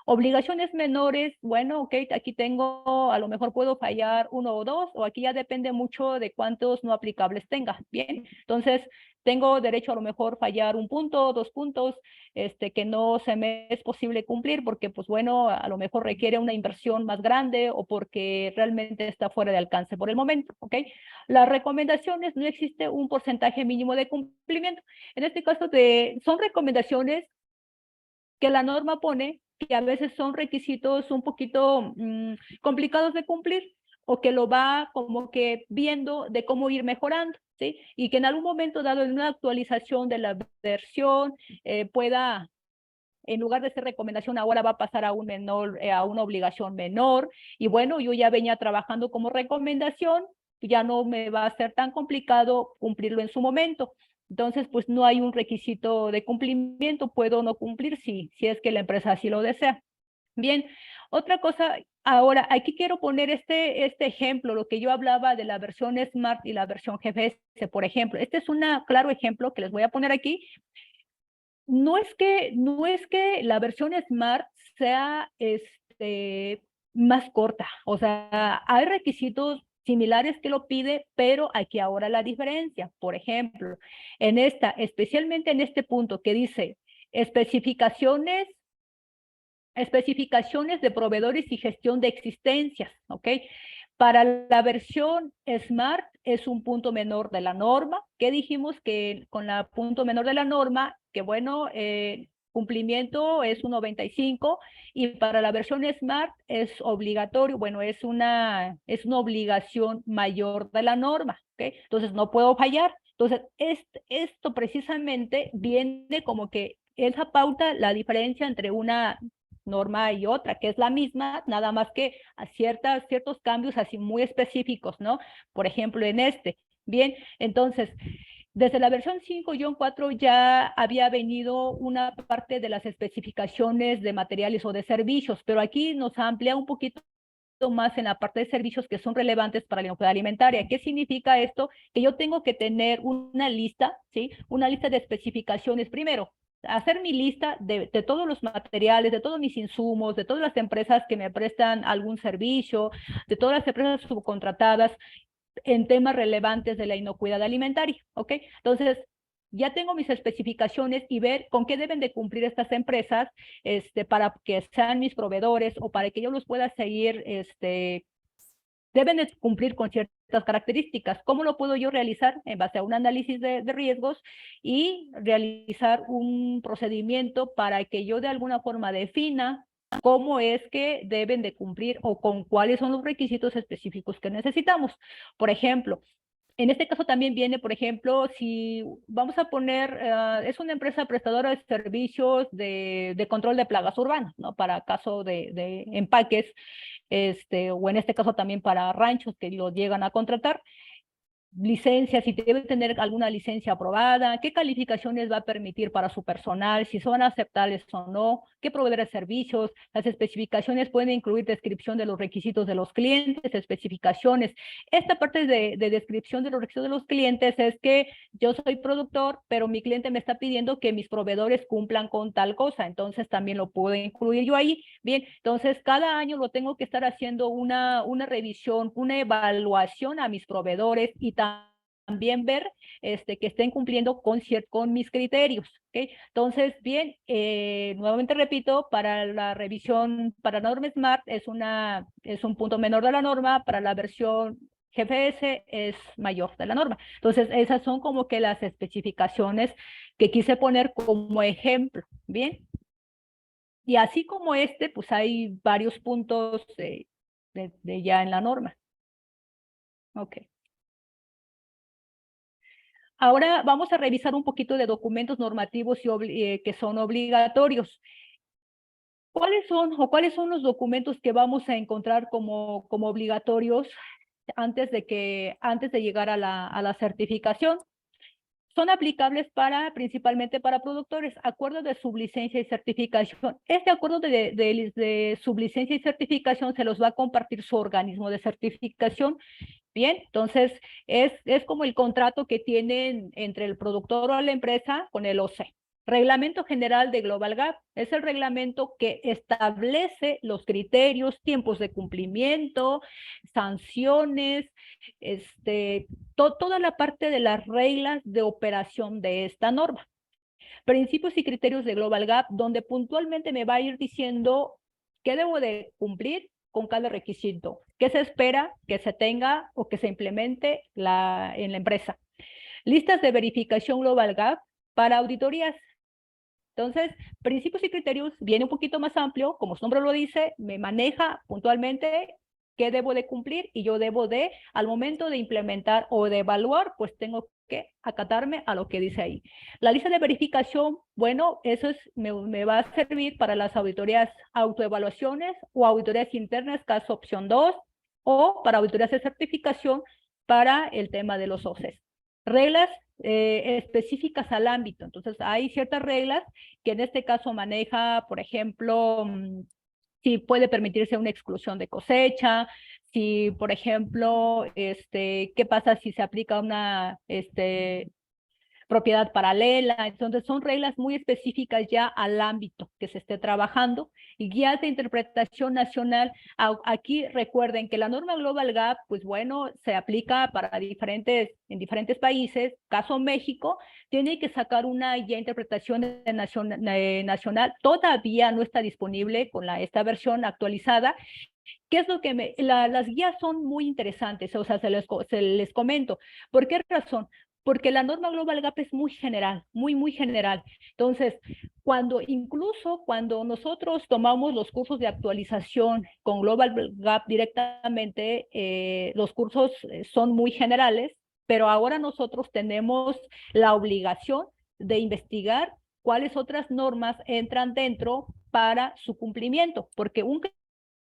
Obligaciones menores, bueno, ok, aquí tengo, a lo mejor puedo fallar 1 o 2, o aquí ya depende mucho de cuántos no aplicables tenga, ¿bien? Entonces, tengo derecho a lo mejor fallar 1 punto, 2 puntos, que no se me es posible cumplir porque, pues bueno, a lo mejor requiere una inversión más grande o porque realmente está fuera de alcance por el momento, ¿ok? Las recomendaciones, no existe un porcentaje mínimo de cumplimiento. En este caso, son recomendaciones que la norma pone que a veces son requisitos un poquito complicados de cumplir o que lo va como que viendo de cómo ir mejorando, ¿sí? Y que en algún momento dado en una actualización de la versión pueda, en lugar de ser recomendación, ahora va a pasar a un menor, a una obligación menor. Y bueno, yo ya venía trabajando como recomendación, ya no me va a ser tan complicado cumplirlo en su momento. Entonces, pues no hay un requisito de cumplimiento, puedo no cumplir si es que la empresa así lo desea. Bien, otra cosa, ahora aquí quiero poner este ejemplo, lo que yo hablaba de la versión Smart y la versión GPS, por ejemplo. Este es un claro ejemplo que les voy a poner aquí. No es que la versión Smart sea más corta, o sea, hay requisitos similares que lo pide, pero aquí ahora la diferencia. Por ejemplo, especialmente en este punto que dice especificaciones de proveedores y gestión de existencias, ¿ok? Para la versión Smart es un punto menor de la norma. ¿Qué dijimos? Que con la punto menor de la norma, que bueno, cumplimiento es un 95 y para la versión Smart es obligatorio, bueno, es una obligación mayor de la norma, ¿ok? Entonces no puedo fallar. Entonces, esto precisamente viene como que esa pauta, la diferencia entre una norma y otra, que es la misma, nada más que a ciertos cambios así muy específicos, ¿no? Por ejemplo, en Bien, entonces, desde la versión 5-4 ya había venido una parte de las especificaciones de materiales o de servicios, pero aquí nos amplía un poquito más en la parte de servicios que son relevantes para la inocuidad alimentaria. ¿Qué significa esto? Que yo tengo que tener una lista, ¿sí? Una lista de especificaciones primero, hacer mi lista de todos los materiales, de todos mis insumos, de todas las empresas que me prestan algún servicio, de todas las empresas subcontratadas en temas relevantes de la inocuidad alimentaria, ¿ok? Entonces, ya tengo mis especificaciones y ver con qué deben de cumplir estas empresas para que sean mis proveedores o para que yo los pueda seguir, deben de cumplir con ciertas características. ¿Cómo lo puedo yo realizar? En base a un análisis de riesgos y realizar un procedimiento para que yo de alguna forma defina cómo es que deben de cumplir o con cuáles son los requisitos específicos que necesitamos. Por ejemplo, en este caso también viene, por ejemplo, si vamos a poner, es una empresa prestadora de servicios de control de plagas urbanas, ¿no? Para caso de empaques, o en este caso también para ranchos que lo llegan a contratar. Licencias, si debe tener alguna licencia aprobada, qué calificaciones va a permitir para su personal, si son aceptables o no, qué proveer de servicios. Las especificaciones pueden incluir descripción de los requisitos de los clientes, especificaciones. Esta parte de descripción de los requisitos de los clientes es que yo soy productor, pero mi cliente me está pidiendo que mis proveedores cumplan con tal cosa, entonces también lo puedo incluir yo ahí. Bien, entonces cada año lo tengo que estar haciendo una revisión, una evaluación a mis proveedores y también ver que estén cumpliendo con mis criterios. ¿Okay? Entonces, bien, nuevamente repito, para la revisión, para la norma SMART es un punto menor de la norma, para la versión GFS es mayor de la norma. Entonces, esas son como que las especificaciones que quise poner como ejemplo, ¿bien? Y así como pues hay varios puntos de ya en la norma. Ok. Ahora vamos a revisar un poquito de documentos normativos que son obligatorios. ¿Cuáles son los documentos que vamos a encontrar como obligatorios antes de llegar a la certificación? Son aplicables principalmente para productores. Acuerdo de sublicencia y certificación. Este acuerdo de sublicencia y certificación se los va a compartir su organismo de certificación. Bien, entonces es como el contrato que tienen entre el productor o la empresa con el OC. Reglamento General de Global Gap es el reglamento que establece los criterios, tiempos de cumplimiento, sanciones, toda la parte de las reglas de operación de esta norma. Principios y criterios de Global Gap, donde puntualmente me va a ir diciendo qué debo de cumplir con cada requisito, qué se espera que se tenga o que se implemente en la empresa. Listas de verificación Global Gap para auditorías. Entonces, principios y criterios viene un poquito más amplio, como su nombre lo dice, me maneja puntualmente qué debo de cumplir y yo debo de, al momento de implementar o de evaluar, pues tengo que acatarme a lo que dice ahí. La lista de verificación, bueno, eso me va a servir para las auditorías autoevaluaciones o auditorías internas, caso opción 2, o para auditorías de certificación para el tema de los OCEs. Reglas específicas al ámbito. Entonces, hay ciertas reglas que en este caso maneja, por ejemplo, si puede permitirse una exclusión de cosecha, si, por ejemplo, qué pasa si se aplica una propiedad paralela. Entonces, son reglas muy específicas ya al ámbito que se esté trabajando. Y guías de interpretación nacional. Aquí recuerden que la norma Global Gap, pues bueno, se aplica en diferentes países. Caso México, tiene que sacar una guía de interpretación nacional. Todavía no está disponible con esta versión actualizada. ¿Qué es lo que las guías son muy interesantes? O sea, se les comento. ¿Por qué razón? Porque la norma Global Gap es muy general, muy general. Entonces, incluso cuando nosotros tomamos los cursos de actualización con Global Gap directamente, los cursos son muy generales, pero ahora nosotros tenemos la obligación de investigar cuáles otras normas entran dentro para su cumplimiento, porque un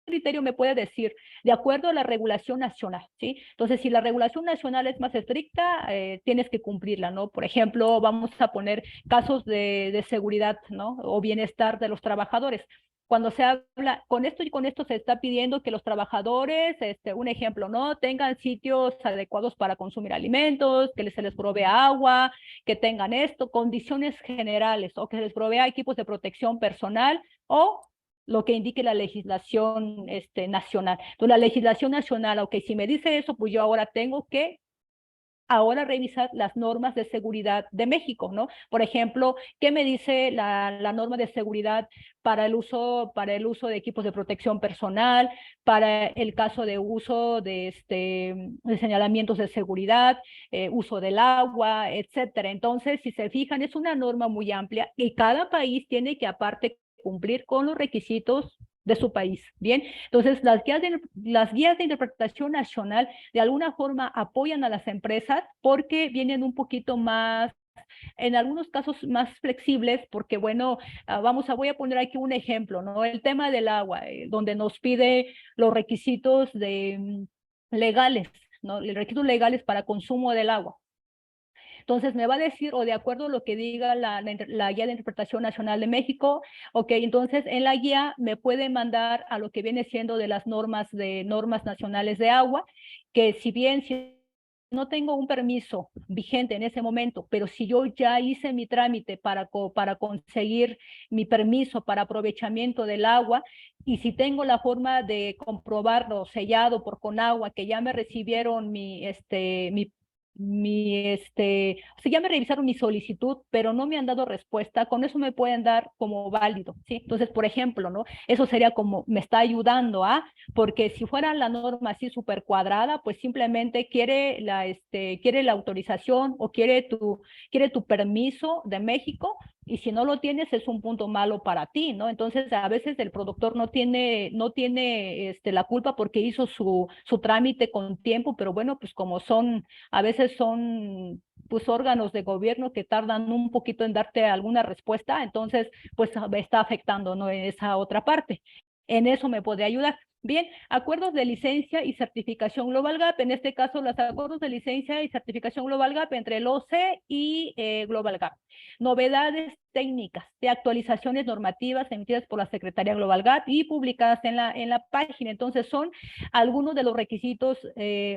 criterio me puede decir, de acuerdo a la regulación nacional, ¿sí? Entonces, si la regulación nacional es más estricta, tienes que cumplirla, ¿no? Por ejemplo, vamos a poner casos de seguridad, ¿no? O bienestar de los trabajadores. Cuando se habla, con esto se está pidiendo que los trabajadores, un ejemplo, ¿no? Tengan sitios adecuados para consumir alimentos, que se les provea agua, que tengan condiciones generales, o que se les provea equipos de protección personal, o lo que indique la legislación nacional. Entonces, la legislación nacional, ok, si me dice eso, pues yo ahora tengo que revisar las normas de seguridad de México, ¿no? Por ejemplo, ¿qué me dice la norma de seguridad para el uso de equipos de protección personal, para el caso de uso de señalamientos de seguridad, uso del agua, etcétera? Entonces, si se fijan, es una norma muy amplia y cada país tiene que aparte cumplir con los requisitos de su país. Bien, entonces las guías de interpretación nacional de alguna forma apoyan a las empresas porque vienen un poquito más, en algunos casos más flexibles, porque bueno, voy a poner aquí un ejemplo, ¿no? El tema del agua, donde nos pide los requisitos legales, ¿no? Los requisitos legales para consumo del agua. Entonces me va a decir, o de acuerdo a lo que diga la guía de interpretación nacional de México, ok, entonces en la guía me puede mandar a lo que viene siendo de las normas nacionales de agua, que si no tengo un permiso vigente en ese momento, pero si yo ya hice mi trámite para conseguir mi permiso para aprovechamiento del agua, y si tengo la forma de comprobarlo sellado por Conagua, que ya me recibieron mi o sea, ya me revisaron mi solicitud, pero no me han dado respuesta, con eso me pueden dar como válido, ¿sí? Entonces, por ejemplo, ¿no? Eso sería como, me está ayudando porque si fuera la norma así súper cuadrada, pues simplemente quiere la autorización o quiere tu permiso de México, y si no lo tienes es un punto malo para ti, ¿no? Entonces, a veces el productor no tiene la culpa porque hizo su trámite con tiempo, pero bueno, pues como a veces son pues órganos de gobierno que tardan un poquito en darte alguna respuesta, entonces pues me está afectando, ¿no? En esa otra parte. En eso me podría ayudar. Bien, acuerdos de licencia y certificación Global Gap, en este caso los acuerdos de licencia y certificación Global Gap entre el OCE y Global Gap. Novedades técnicas de actualizaciones normativas emitidas por la Secretaría Global Gap y publicadas en la página. Entonces son algunos de los requisitos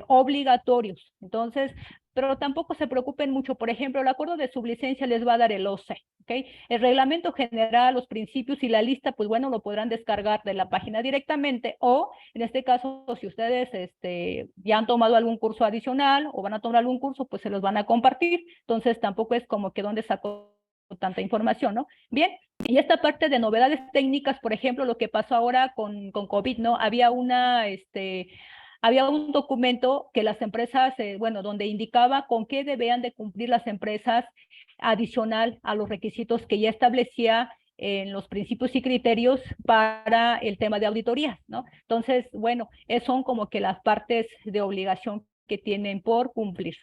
obligatorios. Entonces, pero tampoco se preocupen mucho. Por ejemplo, el acuerdo de sublicencia les va a dar el OCE, ¿ok? El reglamento general, los principios y la lista, pues bueno, lo podrán descargar de la página directamente, o en este caso, si ustedes ya han tomado algún curso adicional o van a tomar algún curso, pues se los van a compartir. Entonces, tampoco es como que dónde sacó tanta información, ¿no? Bien, y esta parte de novedades técnicas, por ejemplo, lo que pasó ahora con COVID, ¿no? Había un documento que las empresas, donde indicaba con qué debían de cumplir las empresas adicional a los requisitos que ya establecía en los principios y criterios para el tema de auditorías, ¿no? Entonces, bueno, son como que las partes de obligación que tienen por cumplir.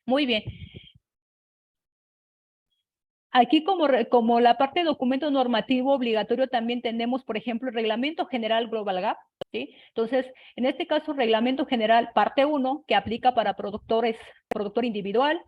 Muy bien. Aquí como la parte de documento normativo obligatorio también tenemos, por ejemplo, el Reglamento General Global Gap, ¿sí? Entonces, en este caso, Reglamento General parte 1, que aplica para productor individual,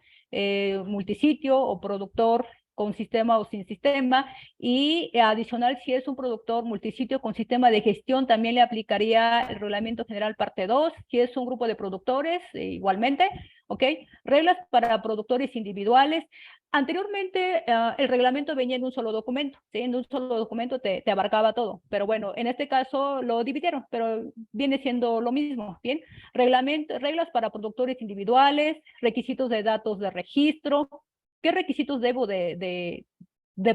multisitio o productor con sistema o sin sistema, y adicional, si es un productor multisitio con sistema de gestión, también le aplicaría el Reglamento General parte 2, si es un grupo de productores, igualmente, ¿ok? Reglas para productores individuales. Anteriormente, el reglamento venía en un solo documento, ¿sí? En un solo documento te abarcaba todo, pero bueno, en este caso lo dividieron, pero viene siendo lo mismo, ¿bien? Reglas para productores individuales, requisitos de datos de registro, ¿qué requisitos debo de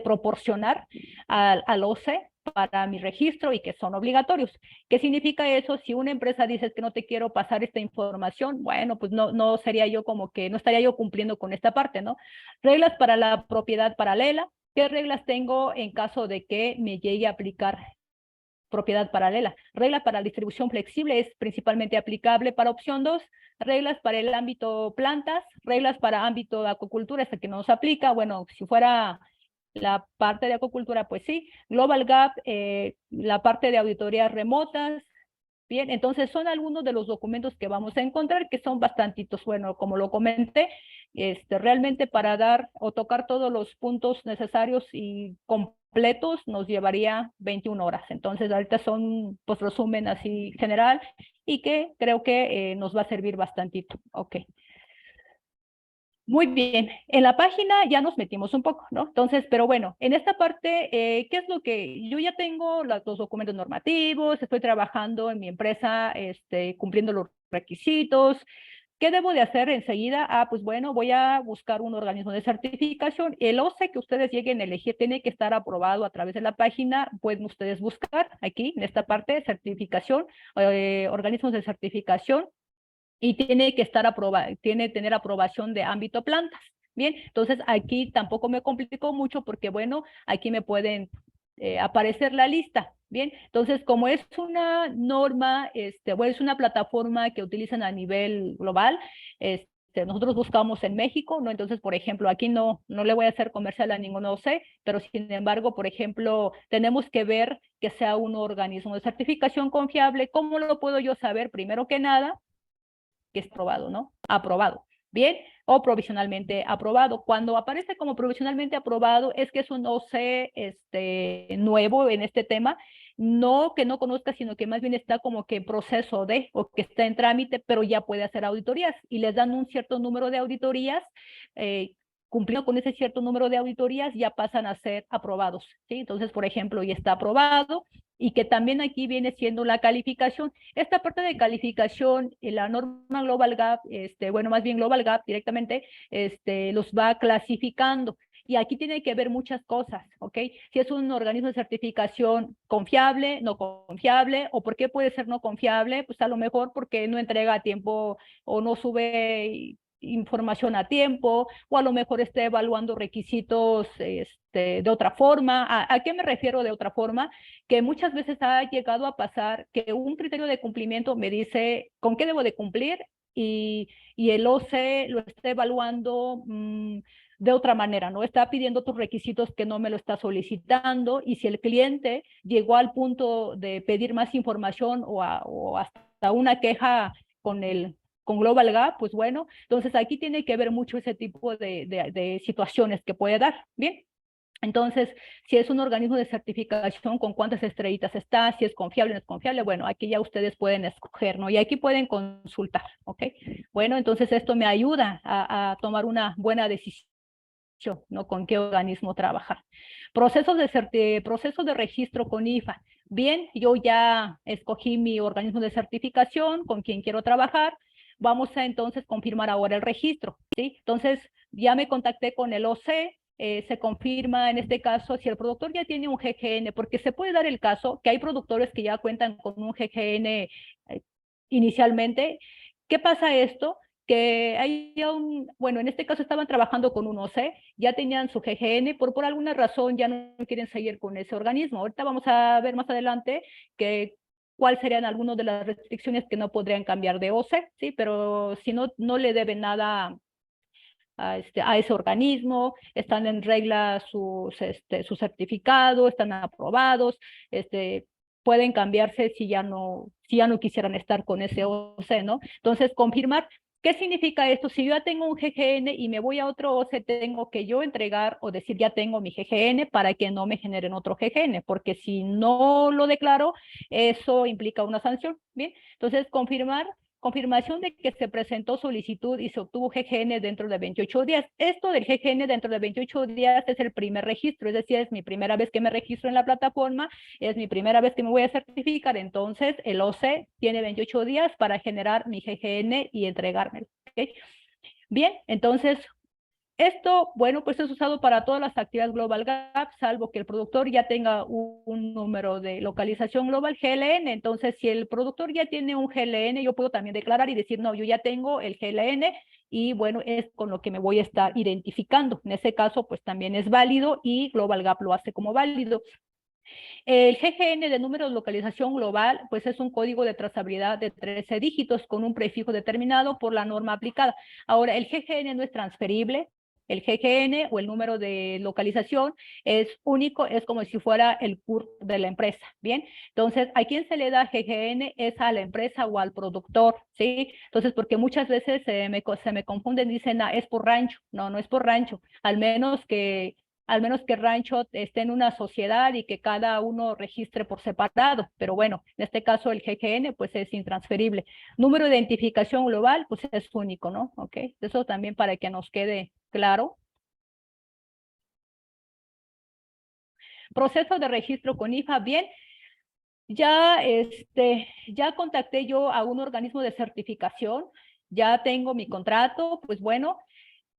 proporcionar al OCE para mi registro y que son obligatorios? ¿Qué significa eso? Si una empresa dice que no te quiero pasar esta información, bueno, pues no sería yo como que, no estaría yo cumpliendo con esta parte, ¿no? Reglas para la propiedad paralela. ¿Qué reglas tengo en caso de que me llegue a aplicar propiedad paralela? Regla para distribución flexible es principalmente aplicable para opción 2. Reglas para el ámbito plantas, reglas para ámbito de acuicultura, esta que no nos aplica. Bueno, si fuera la parte de acuicultura, pues sí. Global Gap, la parte de auditorías remotas. Bien, entonces son algunos de los documentos que vamos a encontrar, que son bastantitos. Bueno, como lo comenté, realmente para dar o tocar todos los puntos necesarios y completos nos llevaría 21 horas. Entonces, ahorita son, pues, resumen así general y que creo que nos va a servir bastantito. Ok. Muy bien, en la página ya nos metimos un poco, ¿no? Entonces, pero bueno, en esta parte, ¿qué es lo que yo ya tengo? Los documentos normativos, estoy trabajando en mi empresa, cumpliendo los requisitos. ¿Qué debo de hacer enseguida? Pues bueno, voy a buscar un organismo de certificación. El OCE que ustedes lleguen a elegir tiene que estar aprobado a través de la página. Pueden ustedes buscar aquí, en esta parte, certificación, organismos de certificación. Y tiene que tener aprobación de ámbito plantas. Bien, entonces aquí tampoco me complicó mucho porque, bueno, aquí me pueden aparecer la lista. Bien, entonces como es una norma, es una plataforma que utilizan a nivel global, nosotros buscamos en México, ¿no? Entonces, por ejemplo, aquí no le voy a hacer comercial a ningún OCE, pero sin embargo, por ejemplo, tenemos que ver que sea un organismo de certificación confiable. ¿Cómo lo puedo yo saber? Primero que nada, que es probado, ¿no? Aprobado. Bien, o provisionalmente aprobado. Cuando aparece como provisionalmente aprobado es que es un OCE nuevo en este tema, no que no conozca, sino que más bien está como que en proceso o que está en trámite, pero ya puede hacer auditorías y les dan un cierto número de auditorías cumpliendo con ese cierto número de auditorías, ya pasan a ser aprobados, ¿sí? Entonces, por ejemplo, ya está aprobado, y que también aquí viene siendo la calificación. Esta parte de calificación, la norma Global Gap, bueno, más bien Global Gap directamente, los va clasificando. Y aquí tiene que ver muchas cosas, ¿ok? Si es un organismo de certificación confiable, no confiable, o por qué puede ser no confiable, pues a lo mejor porque no entrega a tiempo o no sube información a tiempo, o a lo mejor está evaluando requisitos de otra forma. ¿A qué me refiero de otra forma? Que muchas veces ha llegado a pasar que un criterio de cumplimiento me dice con qué debo de cumplir, y el OC lo está evaluando de otra manera, ¿no? Está pidiendo otros requisitos que no me lo está solicitando, y si el cliente llegó al punto de pedir más información o hasta una queja con Global Gap, pues bueno, entonces aquí tiene que ver mucho ese tipo de situaciones que puede dar, ¿bien? Entonces, si es un organismo de certificación, con cuántas estrellitas está, si es confiable o no es confiable, bueno, aquí ya ustedes pueden escoger, ¿no? Y aquí pueden consultar, ¿ok? Bueno, entonces esto me ayuda a tomar una buena decisión, ¿no? Con qué organismo trabajar. Procesos de registro con IFA. Bien, yo ya escogí mi organismo de certificación con quien quiero trabajar. Vamos a entonces confirmar ahora el registro, ¿sí? Entonces, ya me contacté con el OC, se confirma en este caso si el productor ya tiene un GGN, porque se puede dar el caso que hay productores que ya cuentan con un GGN inicialmente. ¿Qué pasa esto? Que hay bueno, en este caso estaban trabajando con un OC, ya tenían su GGN, por alguna razón ya no quieren seguir con ese organismo. Ahorita vamos a ver más adelante cuáles serían algunas de las restricciones que no podrían cambiar de OC, ¿sí? Pero si no le deben nada a ese organismo, están en regla su certificado, están aprobados, pueden cambiarse si ya no quisieran estar con ese OC, ¿no? Entonces, confirmar. ¿Qué significa esto? Si yo ya tengo un GGN y me voy a otro OC, tengo que yo entregar o decir ya tengo mi GGN para que no me generen otro GGN, porque si no lo declaro, eso implica una sanción, ¿bien? Entonces, confirmación de que se presentó solicitud y se obtuvo GGN dentro de 28 días. Esto del GGN dentro de 28 días es el primer registro, es decir, es mi primera vez que me registro en la plataforma, es mi primera vez que me voy a certificar, entonces el OC tiene 28 días para generar mi GGN y entregármelo, ¿okay? Bien, entonces esto, bueno, pues es usado para todas las actividades Global Gap, salvo que el productor ya tenga un número de localización global GLN. Entonces, si el productor ya tiene un GLN, yo puedo también declarar y decir, no, yo ya tengo el GLN y bueno, es con lo que me voy a estar identificando. En ese caso, pues también es válido y Global Gap lo hace como válido. El GGN de número de localización global, pues es un código de trazabilidad de 13 dígitos con un prefijo determinado por la norma aplicada. Ahora, el GGN no es transferible. El GGN o el número de localización es único, es como si fuera el CURP de la empresa, ¿bien? Entonces, ¿a quién se le da GGN? Es a la empresa o al productor, ¿sí? Entonces, porque muchas veces se me confunden, dicen, es por rancho. No, no es por rancho, al menos que rancho esté en una sociedad y que cada uno registre por separado, pero bueno, en este caso el GGN pues es intransferible. Número de identificación global pues es único, ¿no? Ok, eso también para que nos quede claro. Proceso de registro con IFA, bien. Ya contacté yo a un organismo de certificación, ya tengo mi contrato, pues bueno,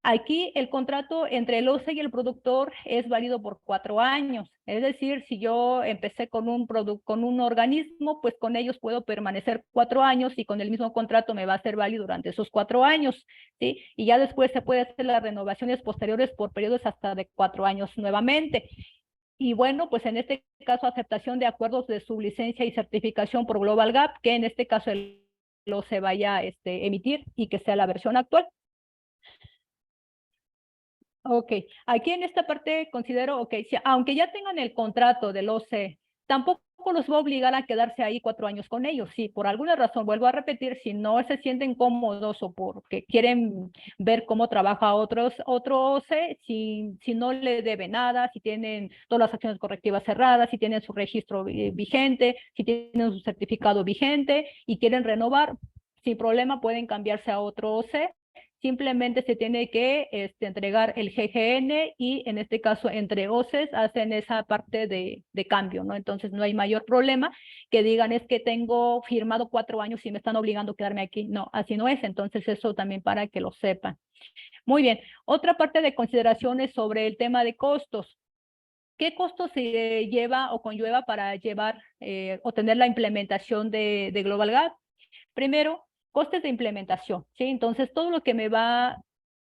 aquí el contrato entre el OCE y el productor es válido por 4 años. Es decir, si yo empecé con un organismo, pues con ellos puedo permanecer 4 años y con el mismo contrato me va a ser válido durante esos 4 años, ¿sí? Y ya después se puede hacer las renovaciones posteriores por periodos hasta de 4 años nuevamente. Y bueno, pues en este caso, aceptación de acuerdos de sublicencia y certificación por Global Gap, que en este caso lo se vaya a emitir y que sea la versión actual. Ok, aquí en esta parte considero, ok, aunque ya tengan el contrato del OC, tampoco los va a obligar a quedarse ahí 4 años con ellos. Si por alguna razón, vuelvo a repetir, si no se sienten cómodos o porque quieren ver cómo trabaja otro OC, si no le debe nada, si tienen todas las acciones correctivas cerradas, si tienen su registro vigente, si tienen su certificado vigente y quieren renovar, sin problema pueden cambiarse a otro OC. simplemente se tiene que entregar el GGN y en este caso entre OCEs hacen esa parte de cambio, ¿no? Entonces no hay mayor problema que digan es que tengo firmado 4 años y me están obligando a quedarme aquí. No, así no es. Entonces eso también para que lo sepan. Muy bien. Otra parte de consideraciones sobre el tema de costos. ¿Qué costos se lleva o conlleva para llevar o tener la implementación de Global Gap? Primero, costes de implementación, ¿sí? Entonces, todo lo que me va,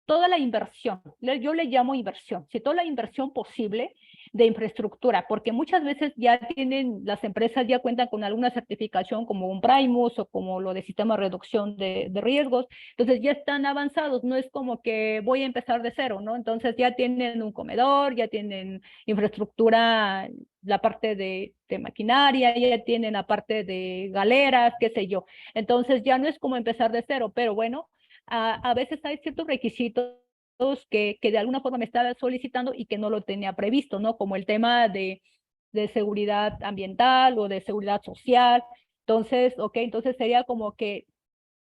toda la inversión, yo le llamo inversión, ¿sí? Toda la inversión posible de infraestructura, porque muchas veces ya tienen, las empresas ya cuentan con alguna certificación como un Primus o como lo de sistema de reducción de riesgos, entonces ya están avanzados, no es como que voy a empezar de cero, ¿no? Entonces ya tienen un comedor, ya tienen infraestructura, la parte de maquinaria, ya tienen la parte de galeras, qué sé yo. Entonces ya no es como empezar de cero, pero bueno, a veces hay ciertos requisitos que de alguna forma me estaba solicitando y que no lo tenía previsto, ¿no? Como el tema de seguridad ambiental o de seguridad social. Entonces, ok, entonces sería como que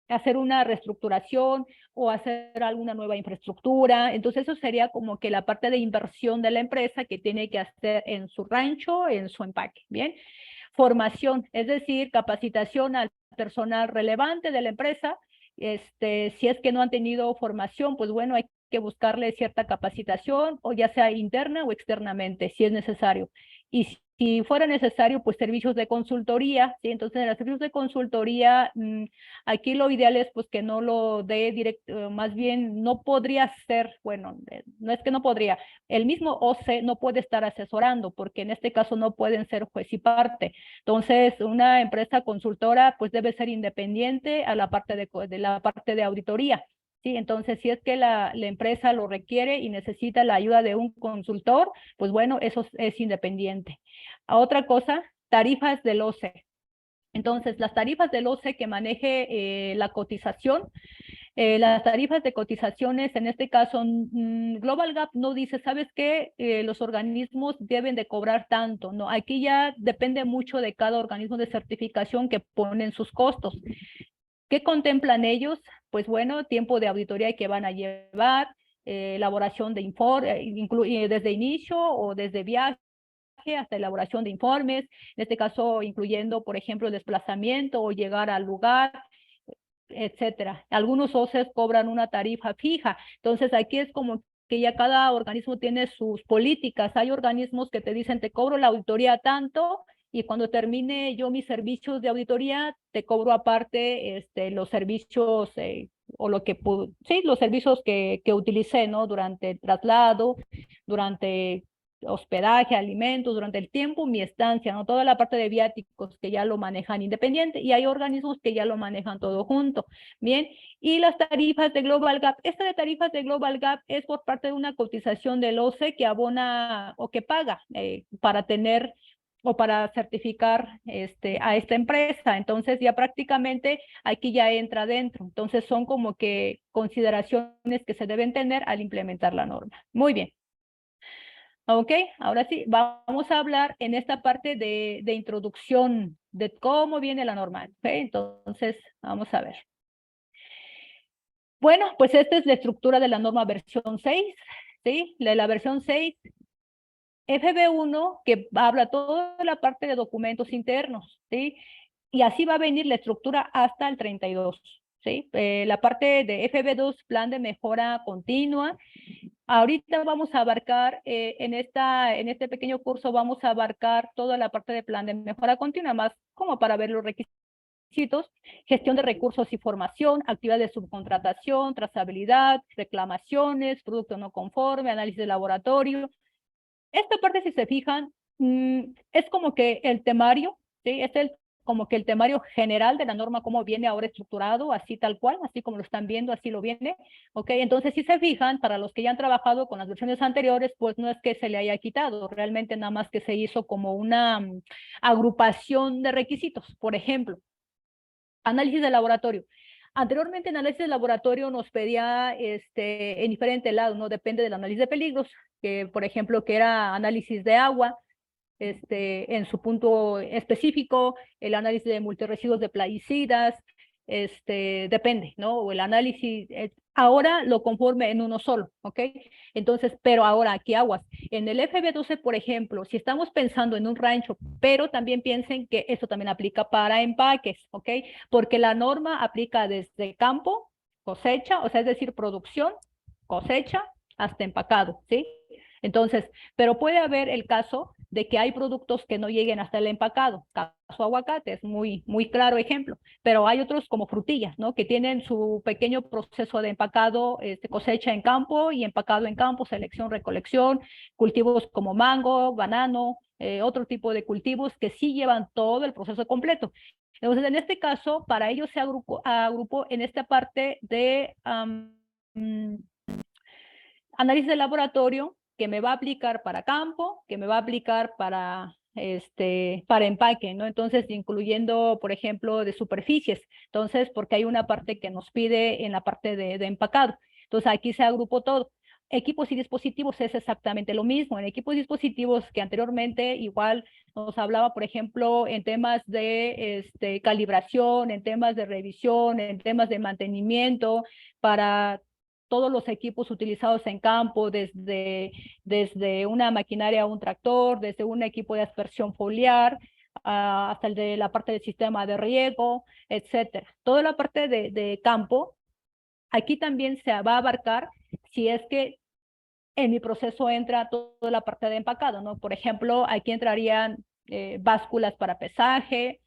hacer una reestructuración o hacer alguna nueva infraestructura. Entonces eso sería como que la parte de inversión de la empresa que tiene que hacer en su rancho, en su empaque, ¿bien? Formación, es decir, capacitación al personal relevante de la empresa. Si es que no han tenido formación, pues bueno, hay que buscarle cierta capacitación, o ya sea interna o externamente, si es necesario. Y si fuera necesario, pues servicios de consultoría, ¿sí? Entonces, en los servicios de consultoría, aquí lo ideal es pues que no lo dé directo, más bien no podría ser, bueno, no es que no podría, el mismo OCE no puede estar asesorando, porque en este caso no pueden ser juez y parte. Entonces, una empresa consultora pues debe ser independiente a la parte de la parte de auditoría. Sí, entonces si es que la empresa lo requiere y necesita la ayuda de un consultor, pues bueno, eso es independiente. A otra cosa, tarifas del OCE. Entonces, las tarifas del OCE que maneje la cotización, las tarifas de cotizaciones, en este caso, Global Gap no dice, ¿sabes qué? Los organismos deben de cobrar tanto, ¿no? Aquí ya depende mucho de cada organismo de certificación que ponen sus costos. ¿Qué contemplan ellos? Pues bueno, tiempo de auditoría que van a llevar, elaboración de informes, desde inicio o desde viaje hasta elaboración de informes, en este caso incluyendo, por ejemplo, el desplazamiento o llegar al lugar, etcétera. Algunos OCEs cobran una tarifa fija, entonces aquí es como que ya cada organismo tiene sus políticas. Hay organismos que te dicen, te cobro la auditoría tanto, y cuando termine yo mis servicios de auditoría, te cobro aparte los servicios o lo que sí, los servicios que utilicé, ¿no? Durante el traslado, durante hospedaje, alimentos, durante el tiempo, mi estancia, ¿no? Toda la parte de viáticos que ya lo manejan independiente, y hay organismos que ya lo manejan todo junto. Bien, y las tarifas de Global Gap. Esta de tarifas de Global Gap es por parte de una cotización del OCE que abona o que paga para tener o para certificar a esta empresa. Entonces ya prácticamente aquí ya entra dentro. Entonces son como que consideraciones que se deben tener al implementar la norma. Muy bien. Ok, ahora sí, vamos a hablar en esta parte de introducción de cómo viene la norma. Okay, entonces, vamos a ver. Bueno, pues esta es la estructura de la norma versión 6, ¿sí? La versión 6, FB1, que habla toda la parte de documentos internos, ¿sí? Y así va a venir la estructura hasta el 32, ¿sí? La parte de FB2, plan de mejora continua. Ahorita vamos a abarcar, en este pequeño curso vamos a abarcar toda la parte de plan de mejora continua, más como para ver los requisitos, gestión de recursos y formación, actividades de subcontratación, trazabilidad, reclamaciones, producto no conforme, análisis de laboratorio. Esta parte, si se fijan, es como que el temario, ¿sí? Como que el temario general de la norma, cómo viene ahora estructurado, así tal cual, así como lo están viendo, así lo viene, ¿ok? Entonces, si se fijan, para los que ya han trabajado con las versiones anteriores, pues no es que se le haya quitado, realmente nada más que se hizo como una agrupación de requisitos. Por ejemplo, análisis de laboratorio. Anteriormente, en análisis de laboratorio nos pedía en diferente lado, ¿no? Depende del análisis de peligros, que por ejemplo, que era análisis de agua, en su punto específico, el análisis de multiresiduos de plaguicidas, depende, ¿no? O el análisis ahora lo conforme en uno solo, ¿ok? Entonces, pero ahora aquí aguas. En el FB12, por ejemplo, si estamos pensando en un rancho, pero también piensen que eso también aplica para empaques, ¿ok? Porque la norma aplica desde campo, cosecha, o sea, es decir, producción, cosecha, hasta empacado, ¿sí? Entonces, pero puede haber el caso de que hay productos que no lleguen hasta el empacado. Caso aguacate es muy claro ejemplo, pero hay otros como frutillas, ¿no? Que tienen su pequeño proceso de empacado, cosecha en campo y empacado en campo, selección, recolección, cultivos como mango, banano, otro tipo de cultivos que sí llevan todo el proceso completo. Entonces, en este caso, para ellos se agrupó en esta parte de análisis de laboratorio que me va a aplicar para campo, que me va a aplicar para empaque, ¿no? Entonces, incluyendo, por ejemplo, de superficies. Entonces, porque hay una parte que nos pide en la parte de empacado. Entonces, aquí se agrupó todo. Equipos y dispositivos es exactamente lo mismo. En equipos y dispositivos que anteriormente igual nos hablaba, por ejemplo, en temas de calibración, en temas de revisión, en temas de mantenimiento, para todos los equipos utilizados en campo, desde una maquinaria a un tractor, desde un equipo de aspersión foliar, hasta el de la parte del sistema de riego, etcétera. Toda la parte de campo, aquí también se va a abarcar si es que en mi proceso entra toda la parte de empacado, ¿no? Por ejemplo, aquí entrarían básculas para pesaje,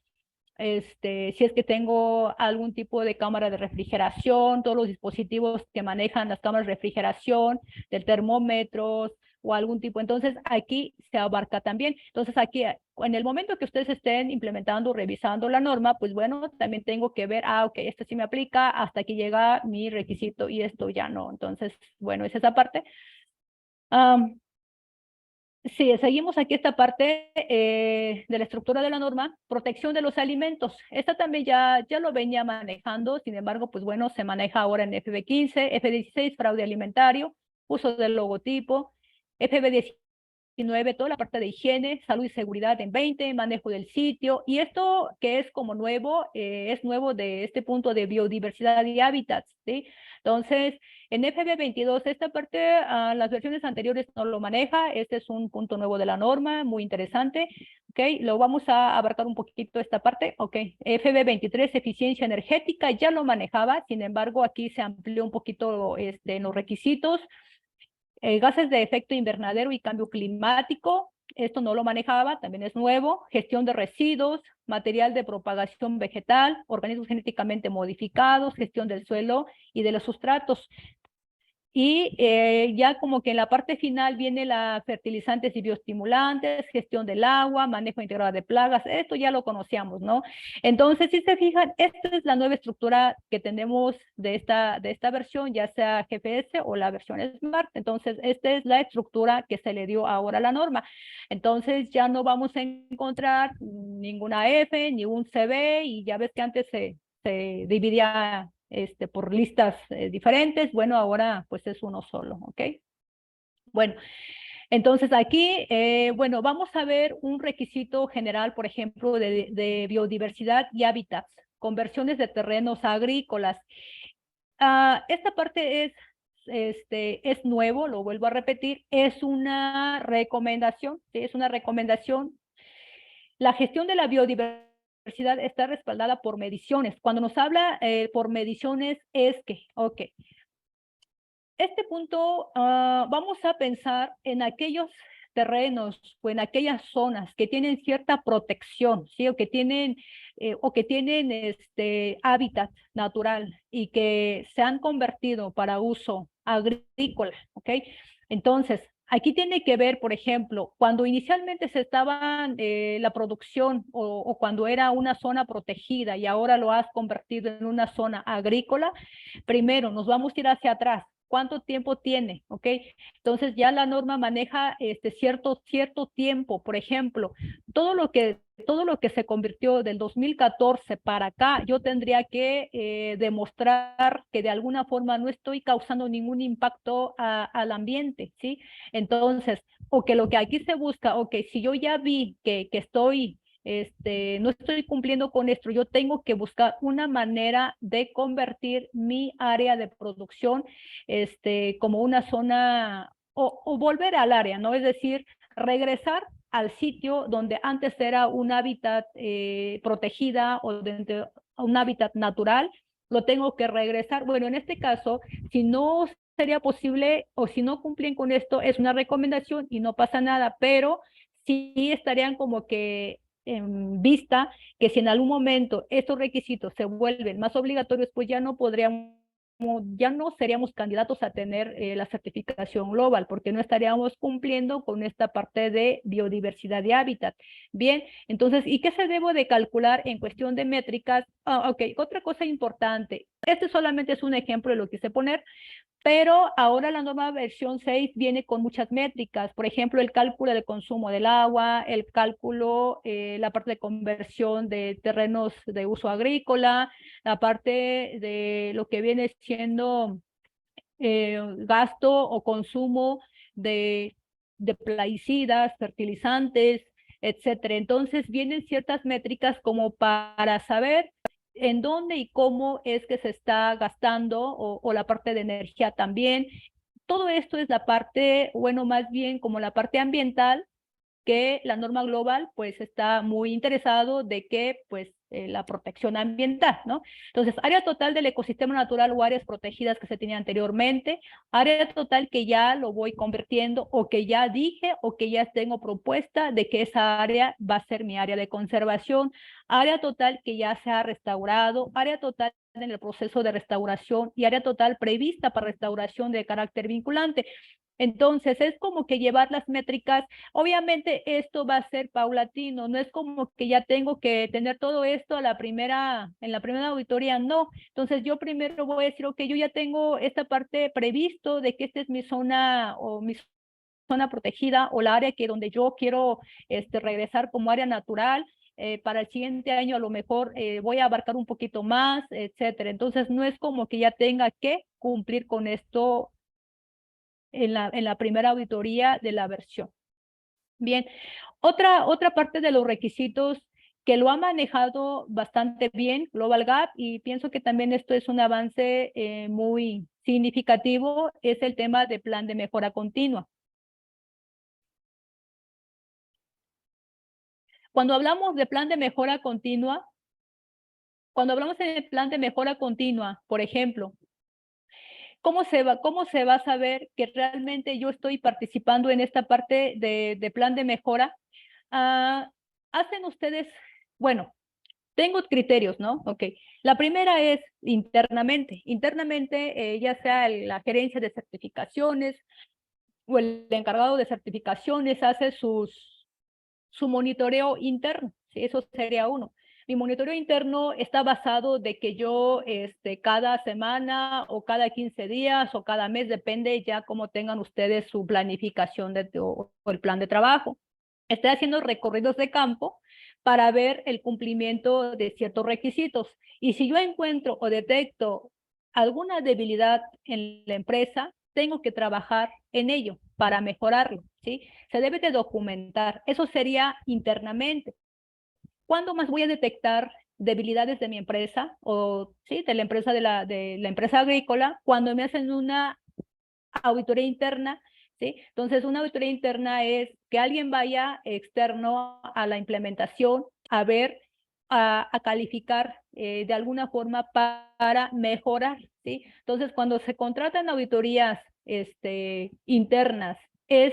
si es que tengo algún tipo de cámara de refrigeración, todos los dispositivos que manejan las cámaras de refrigeración, del termómetros o algún tipo. Entonces, aquí se abarca también. Entonces, aquí, en el momento que ustedes estén implementando, revisando la norma, pues bueno, también tengo que ver, ok, esto sí me aplica, hasta aquí llega mi requisito y esto ya no. Entonces, bueno, es esa parte. Sí, seguimos aquí esta parte de la estructura de la norma, protección de los alimentos. Esta también ya lo venía manejando, sin embargo, pues bueno, se maneja ahora en FB15, FB16, fraude alimentario, uso del logotipo, FB19, toda la parte de higiene, salud y seguridad en 20, manejo del sitio, y esto que es como nuevo, es nuevo de este punto de biodiversidad y hábitats, ¿sí? Entonces, en FB22, esta parte, las versiones anteriores no lo maneja. Este es un punto nuevo de la norma, muy interesante. Ok, lo vamos a abarcar un poquito esta parte. Ok, FB23, eficiencia energética, ya lo manejaba. Sin embargo, aquí se amplió un poquito en los requisitos. Gases de efecto invernadero y cambio climático. Esto no lo manejaba, también es nuevo. Gestión de residuos, material de propagación vegetal, organismos genéticamente modificados, gestión del suelo y de los sustratos. Y ya como que en la parte final viene la fertilizantes y bioestimulantes, gestión del agua, manejo integrado de plagas, esto ya lo conocíamos, ¿no? Entonces, si se fijan, esta es la nueva estructura que tenemos de esta versión, ya sea GPS o la versión Smart. Entonces, esta es la estructura que se le dio ahora a la norma. Entonces, ya no vamos a encontrar ninguna F, ni un CB, y ya ves que antes se dividía por listas diferentes. Bueno, ahora pues es uno solo, ¿ok? Bueno, entonces aquí, bueno, vamos a ver un requisito general, por ejemplo, de biodiversidad y hábitats, conversiones de terrenos agrícolas. Esta parte es nuevo, lo vuelvo a repetir, es una recomendación, ¿sí? Es una recomendación. La gestión de la biodiversidad está respaldada por mediciones. Cuando nos habla por mediciones es que, ok, este punto vamos a pensar en aquellos terrenos o en aquellas zonas que tienen cierta protección, ¿sí? O que tienen hábitat natural y que se han convertido para uso agrícola, ¿ok? Entonces, aquí tiene que ver, por ejemplo, cuando inicialmente se estaba la producción o cuando era una zona protegida y ahora lo has convertido en una zona agrícola, primero nos vamos a ir hacia atrás. ¿Cuánto tiempo tiene? ¿Ok? Entonces ya la norma maneja cierto tiempo. Por ejemplo, todo lo que se convirtió del 2014 para acá, yo tendría que demostrar que de alguna forma no estoy causando ningún impacto al ambiente, ¿sí? Entonces, o que lo que aquí se busca, ok, si yo ya vi que estoy no estoy cumpliendo con esto, yo tengo que buscar una manera de convertir mi área de producción, como una zona, o volver al área, ¿no? Es decir, regresar al sitio donde antes era un hábitat protegida o un hábitat natural, lo tengo que regresar. Bueno, en este caso, si no sería posible o si no cumplen con esto, es una recomendación y no pasa nada, pero sí estarían como que en vista que si en algún momento estos requisitos se vuelven más obligatorios, pues ya no podríamos, ya no seríamos candidatos a tener la certificación global, porque no estaríamos cumpliendo con esta parte de biodiversidad de hábitat. Bien, entonces, ¿y qué se debe de calcular en cuestión de métricas? Ok, otra cosa importante, este solamente es un ejemplo de lo que quise poner, pero ahora la nueva versión 6 viene con muchas métricas, por ejemplo, el cálculo del consumo del agua, el cálculo, la parte de conversión de terrenos de uso agrícola, la parte de lo que viene siendo gasto o consumo de plaguicidas, fertilizantes, etcétera. Entonces vienen ciertas métricas como para saber en dónde y cómo es que se está gastando o la parte de energía también. Todo esto es la parte, bueno, más bien como la parte ambiental, que la norma global pues está muy interesado de que pues la protección ambiental, ¿no? Entonces, área total del ecosistema natural o áreas protegidas que se tenía anteriormente, área total que ya lo voy convirtiendo o que ya dije o que ya tengo propuesta de que esa área va a ser mi área de conservación, área total que ya se ha restaurado, área total en el proceso de restauración y área total prevista para restauración de carácter vinculante. Entonces, es como que llevar las métricas. Obviamente esto va a ser paulatino, no es como que ya tengo que tener todo esto en la primera auditoría, no. Entonces yo primero voy a decir, ok, yo ya tengo esta parte previsto de que esta es mi zona o mi zona protegida o la área que donde yo quiero regresar como área natural. Para el siguiente año a lo mejor voy a abarcar un poquito más, etcétera. Entonces no es como que ya tenga que cumplir con esto en la primera auditoría de la versión. Bien, otra parte de los requisitos que lo ha manejado bastante bien Global Gap, y pienso que también esto es un avance muy significativo, es el tema de plan de mejora continua. Cuando hablamos de plan de mejora continua, por ejemplo, ¿cómo se va a saber que realmente yo estoy participando en esta parte de plan de mejora? Hacen ustedes, bueno, tengo criterios, ¿no? Ok. La primera es internamente. Internamente, ya sea la gerencia de certificaciones o el encargado de certificaciones hace su monitoreo interno, ¿sí? Eso sería uno. Mi monitoreo interno está basado de que yo cada semana o cada 15 días o cada mes, depende ya cómo tengan ustedes su planificación o el plan de trabajo. Estoy haciendo recorridos de campo para ver el cumplimiento de ciertos requisitos. Y si yo encuentro o detecto alguna debilidad en la empresa, tengo que trabajar en ello para mejorarlo, ¿sí? Se debe de documentar. Eso sería internamente. ¿Cuándo más voy a detectar debilidades de mi empresa o sí, de la empresa de la empresa agrícola? Cuando me hacen una auditoría interna, ¿sí? Entonces, una auditoría interna es que alguien vaya externo a la implementación a ver, a calificar de alguna forma para mejorar, ¿sí? Entonces, cuando se contratan auditorías internas, es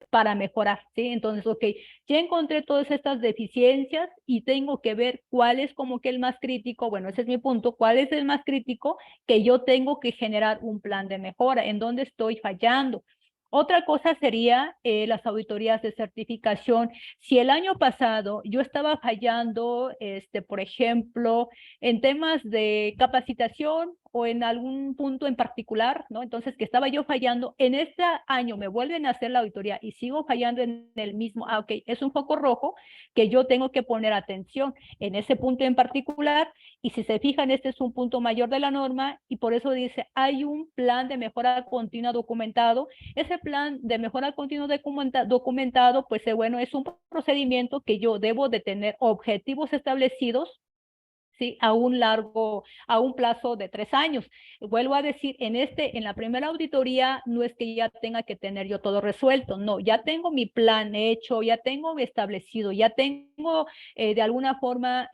para mejorar, ¿sí? Entonces, ok, ya encontré todas estas deficiencias y tengo que ver cuál es como que el más crítico, bueno, ese es mi punto, cuál es el más crítico que yo tengo que generar un plan de mejora, en dónde estoy fallando. Otra cosa sería las auditorías de certificación. Si el año pasado yo estaba fallando, por ejemplo, en temas de capacitación o en algún punto en particular, ¿no? Entonces, que estaba yo fallando, en este año me vuelven a hacer la auditoría y sigo fallando en el mismo, ok, es un foco rojo que yo tengo que poner atención en ese punto en particular Y si se fijan, este es un punto mayor de la norma y por eso dice, hay un plan de mejora continua documentado. Ese plan de mejora continua documentado, pues bueno, es un procedimiento que yo debo de tener objetivos establecidos, ¿sí? A un plazo de 3 años. Vuelvo a decir, en la primera auditoría no es que ya tenga que tener yo todo resuelto, no, ya tengo mi plan hecho, ya tengo establecido, ya tengo de alguna forma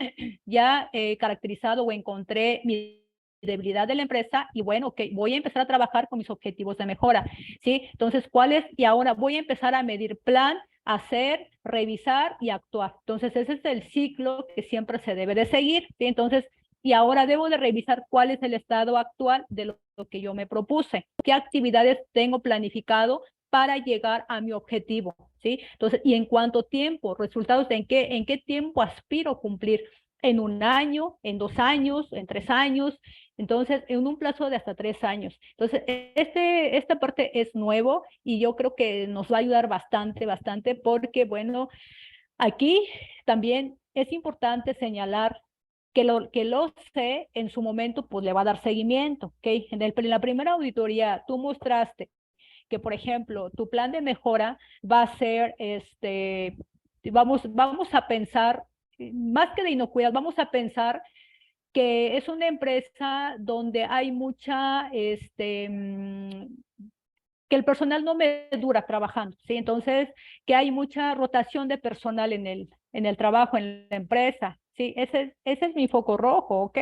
ya caracterizado o encontré mi debilidad de la empresa y bueno, que voy a empezar a trabajar con mis objetivos de mejora, ¿sí? Entonces, ¿cuáles? Y ahora voy a empezar a medir plan, hacer, revisar y actuar. Entonces, ese es el ciclo que siempre se debe de seguir, ¿sí? Entonces, y ahora debo de revisar cuál es el estado actual de lo que yo me propuse, qué actividades tengo planificado para llegar a mi objetivo, ¿sí? Entonces, y en cuánto tiempo, resultados, en qué tiempo aspiro a cumplir, en 1 año, en 2 años, en 3 años, entonces, en un plazo de hasta 3 años. Entonces, esta parte es nuevo y yo creo que nos va a ayudar bastante, bastante, porque, bueno, aquí también es importante señalar que lo sé en su momento, pues le va a dar seguimiento, ¿ok? En la primera auditoría, tú mostraste que, por ejemplo, tu plan de mejora va a ser, vamos a pensar, más que de inocuidad, vamos a pensar que es una empresa donde hay que el personal no me dura trabajando, ¿sí? Entonces, que hay mucha rotación de personal en el trabajo, en la empresa, ¿sí? Ese es mi foco rojo, ¿ok?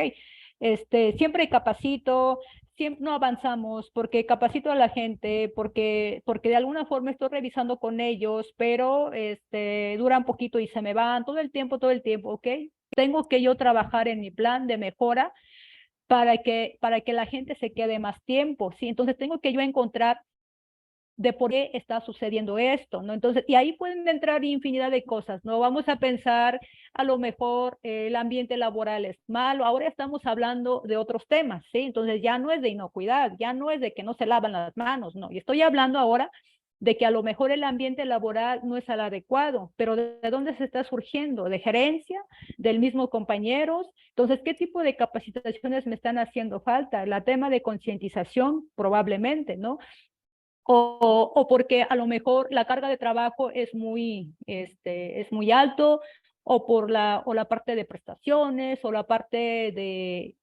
Siempre capacito, siempre no avanzamos porque capacito a la gente, porque de alguna forma estoy revisando con ellos, pero duran poquito y se me van todo el tiempo, ¿ok? Tengo que yo trabajar en mi plan de mejora para que la gente se quede más tiempo, ¿sí? Entonces tengo que yo encontrar de por qué está sucediendo esto, ¿no? Entonces, y ahí pueden entrar infinidad de cosas, ¿no? Vamos a pensar, a lo mejor el ambiente laboral es malo, ahora estamos hablando de otros temas, ¿sí? Entonces ya no es de inocuidad, ya no es de que no se lavan las manos, no, y estoy hablando ahora de que a lo mejor el ambiente laboral no es el adecuado, pero ¿de dónde se está surgiendo? ¿De gerencia? ¿Del mismo compañeros? Entonces, ¿qué tipo de capacitaciones me están haciendo falta? La tema de concientización, probablemente, ¿no? O porque a lo mejor la carga de trabajo es muy alto, o la parte de prestaciones, o la parte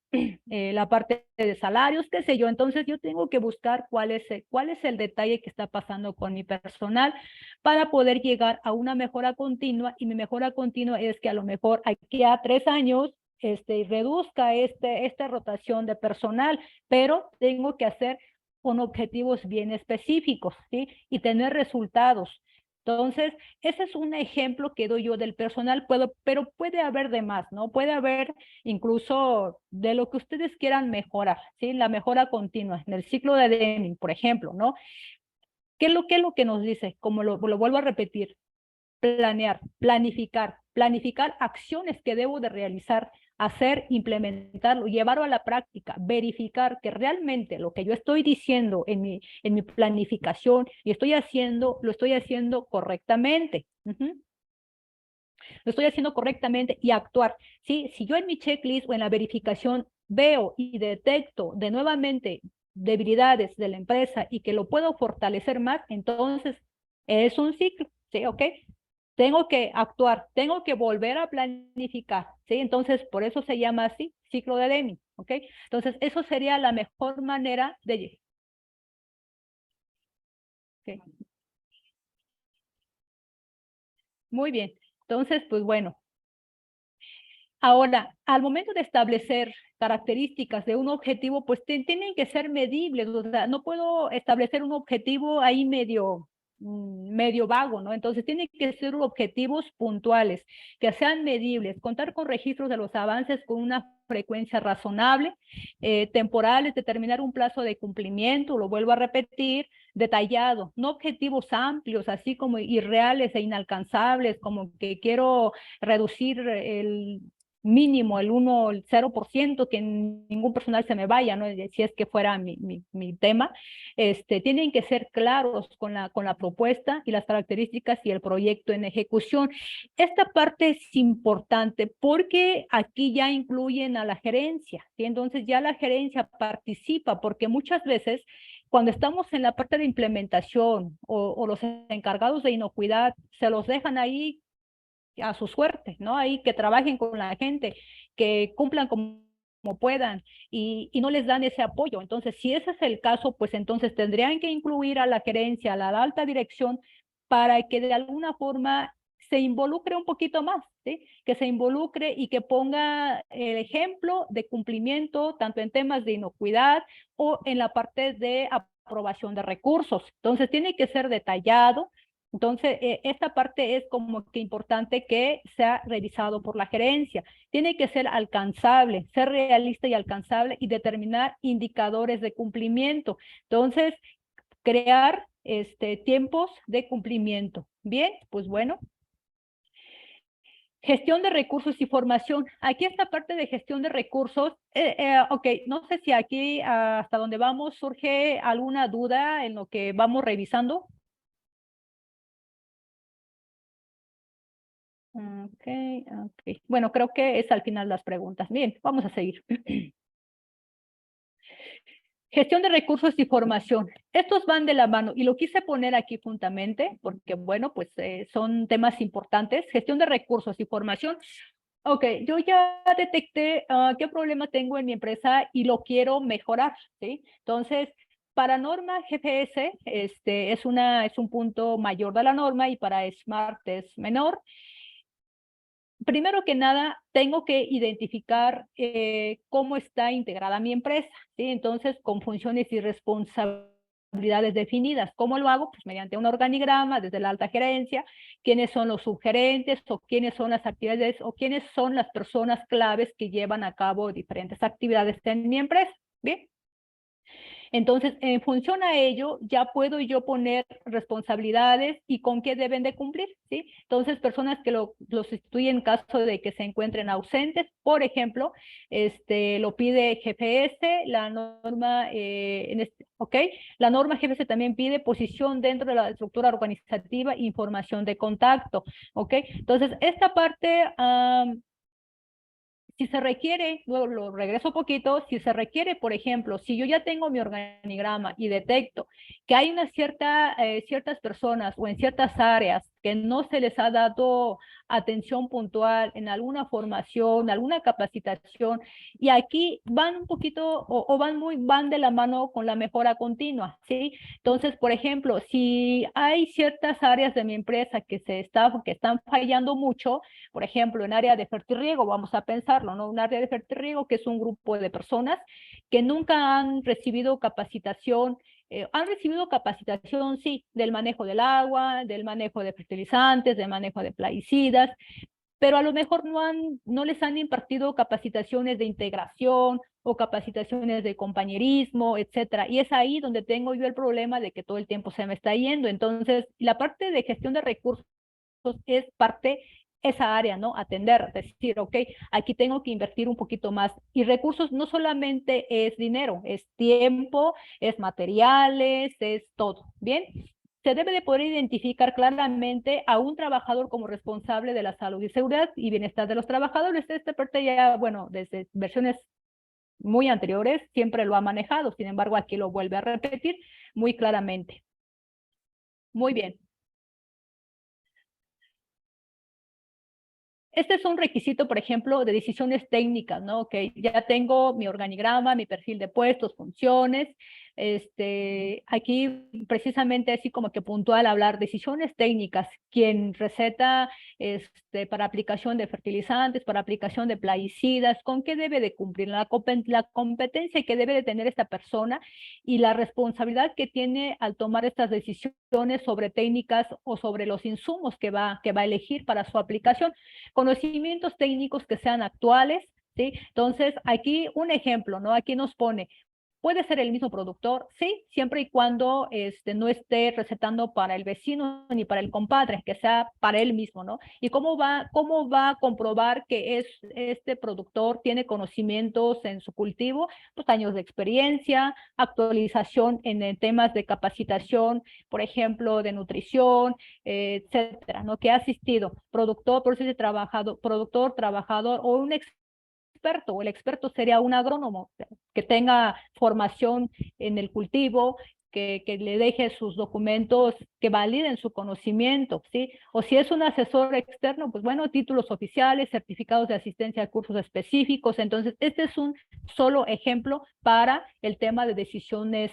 la parte de salarios, qué sé yo. Entonces yo tengo que buscar cuál es el detalle que está pasando con mi personal para poder llegar a una mejora continua, y mi mejora continua es que a lo mejor aquí a 3 años reduzca esta rotación de personal, pero tengo que hacer con objetivos bien específicos, ¿sí? Y tener resultados. Entonces, ese es un ejemplo que doy yo del personal, pero puede haber de más, ¿no? Puede haber incluso de lo que ustedes quieran mejorar, ¿sí? La mejora continua, en el ciclo de Deming, por ejemplo, ¿no? ¿Qué es lo que nos dice? Como lo vuelvo a repetir, planear, planificar acciones que debo de realizar, hacer, implementarlo, llevarlo a la práctica, verificar que realmente lo que yo estoy diciendo en mi planificación y lo estoy haciendo correctamente. Lo estoy haciendo correctamente y actuar, ¿sí? Si yo en mi checklist o en la verificación veo y detecto de nuevamente debilidades de la empresa y que lo puedo fortalecer más, entonces es un ciclo, ¿sí? ¿Ok? Tengo que actuar, tengo que volver a planificar, ¿sí? Entonces, por eso se llama así, ciclo de Deming, ¿ok? Entonces, eso sería la mejor manera de... ¿Okay? Muy bien. Entonces, pues bueno, ahora, al momento de establecer características de un objetivo, pues tienen que ser medibles, o sea, no puedo establecer un objetivo ahí medio vago, ¿no? Entonces, tienen que ser objetivos puntuales, que sean medibles, contar con registros de los avances con una frecuencia razonable, temporales, determinar un plazo de cumplimiento, lo vuelvo a repetir, detallado, no objetivos amplios, así como irreales e inalcanzables, como que quiero reducir mínimo el 1, el 0%, que ningún personal se me vaya, ¿no? Si es que fuera mi tema, tienen que ser claros con la propuesta y las características y el proyecto en ejecución. Esta parte es importante porque aquí ya incluyen a la gerencia, ¿sí? Entonces ya la gerencia participa, porque muchas veces cuando estamos en la parte de implementación o los encargados de inocuidad se los dejan ahí a su suerte, ¿no? Ahí que trabajen con la gente, que cumplan como puedan y no les dan ese apoyo. Entonces, si ese es el caso, pues entonces tendrían que incluir a la gerencia, a la alta dirección, para que de alguna forma se involucre un poquito más, ¿sí? Que se involucre y que ponga el ejemplo de cumplimiento, tanto en temas de inocuidad o en la parte de aprobación de recursos. Entonces, tiene que ser detallado. Entonces, esta parte es como que importante que sea revisado por la gerencia. Tiene que ser alcanzable, ser realista y alcanzable y determinar indicadores de cumplimiento. Entonces, crear tiempos de cumplimiento. Bien, pues bueno. Gestión de recursos y formación. Aquí esta parte de gestión de recursos, ok, no sé si aquí hasta donde vamos surge alguna duda en lo que vamos revisando. Ok, ok. Bueno, creo que es al final las preguntas. Bien, vamos a seguir. Gestión de recursos y formación. Estos van de la mano y lo quise poner aquí juntamente porque, bueno, pues son temas importantes. Gestión de recursos y formación. Ok, yo ya detecté qué problema tengo en mi empresa y lo quiero mejorar, ¿sí? Entonces, para norma GPS, es un punto mayor de la norma y para SMART es menor. Primero que nada, tengo que identificar cómo está integrada mi empresa, ¿sí? Entonces, con funciones y responsabilidades definidas. ¿Cómo lo hago? Pues mediante un organigrama desde la alta gerencia, quiénes son los subgerentes o quiénes son las actividades o quiénes son las personas claves que llevan a cabo diferentes actividades en mi empresa. Bien. Entonces, en función a ello, ya puedo yo poner responsabilidades y con qué deben de cumplir, ¿sí? Entonces, personas que los sustituyen en caso de que se encuentren ausentes, por ejemplo, lo pide GPS, la norma, ¿ok? La norma GPS también pide posición dentro de la estructura organizativa, información de contacto, ¿ok? Entonces, esta parte... si se requiere, luego lo regreso un poquito, si se requiere, por ejemplo, si yo ya tengo mi organigrama y detecto que hay ciertas personas o en ciertas áreas que no se les ha dado atención puntual en alguna formación, alguna capacitación, y aquí van un poquito o van de la mano con la mejora continua, ¿sí? Entonces, por ejemplo, si hay ciertas áreas de mi empresa que están fallando mucho, por ejemplo, en área de fertirriego, vamos a pensarlo, ¿no? Un área de fertirriego que es un grupo de personas que nunca han recibido capacitación. Han recibido capacitación, sí, del manejo del agua, del manejo de fertilizantes, del manejo de plaguicidas, pero a lo mejor no les han impartido capacitaciones de integración o capacitaciones de compañerismo, etcétera. Y es ahí donde tengo yo el problema de que todo el tiempo se me está yendo. Entonces, la parte de gestión de recursos es parte esa área, ¿no? Atender, decir, ok, aquí tengo que invertir un poquito más. Y recursos no solamente es dinero, es tiempo, es materiales, es todo, ¿bien? Se debe de poder identificar claramente a un trabajador como responsable de la salud y seguridad y bienestar de los trabajadores. Esta parte ya, bueno, desde versiones muy anteriores siempre lo ha manejado, sin embargo, aquí lo vuelve a repetir muy claramente. Muy bien. Este es un requisito, por ejemplo, de decisiones técnicas, ¿no? Ok, ya tengo mi organigrama, mi perfil de puestos, funciones. Aquí precisamente así como que puntual hablar decisiones técnicas, quien receta para aplicación de fertilizantes, para aplicación de plaguicidas, con qué debe de cumplir, la competencia que debe de tener esta persona y la responsabilidad que tiene al tomar estas decisiones sobre técnicas o sobre los insumos que va a elegir para su aplicación. Conocimientos técnicos que sean actuales, ¿sí? Entonces, aquí un ejemplo, ¿no? Aquí nos pone Puede ser el mismo productor, sí, siempre y cuando no esté recetando para el vecino ni para el compadre, que sea para él mismo, ¿no? ¿Y cómo va a comprobar que este productor tiene conocimientos en su cultivo? Pues años de experiencia, actualización en temas de capacitación, por ejemplo, de nutrición, etcétera, ¿no? Que ha asistido productor, por eso dice trabajador, productor, trabajador o un experto, o el experto sería un agrónomo que tenga formación en el cultivo, que le deje sus documentos que validen su conocimiento, ¿sí? O si es un asesor externo, pues bueno, títulos oficiales, certificados de asistencia a cursos específicos. Entonces, este es un solo ejemplo para el tema de decisiones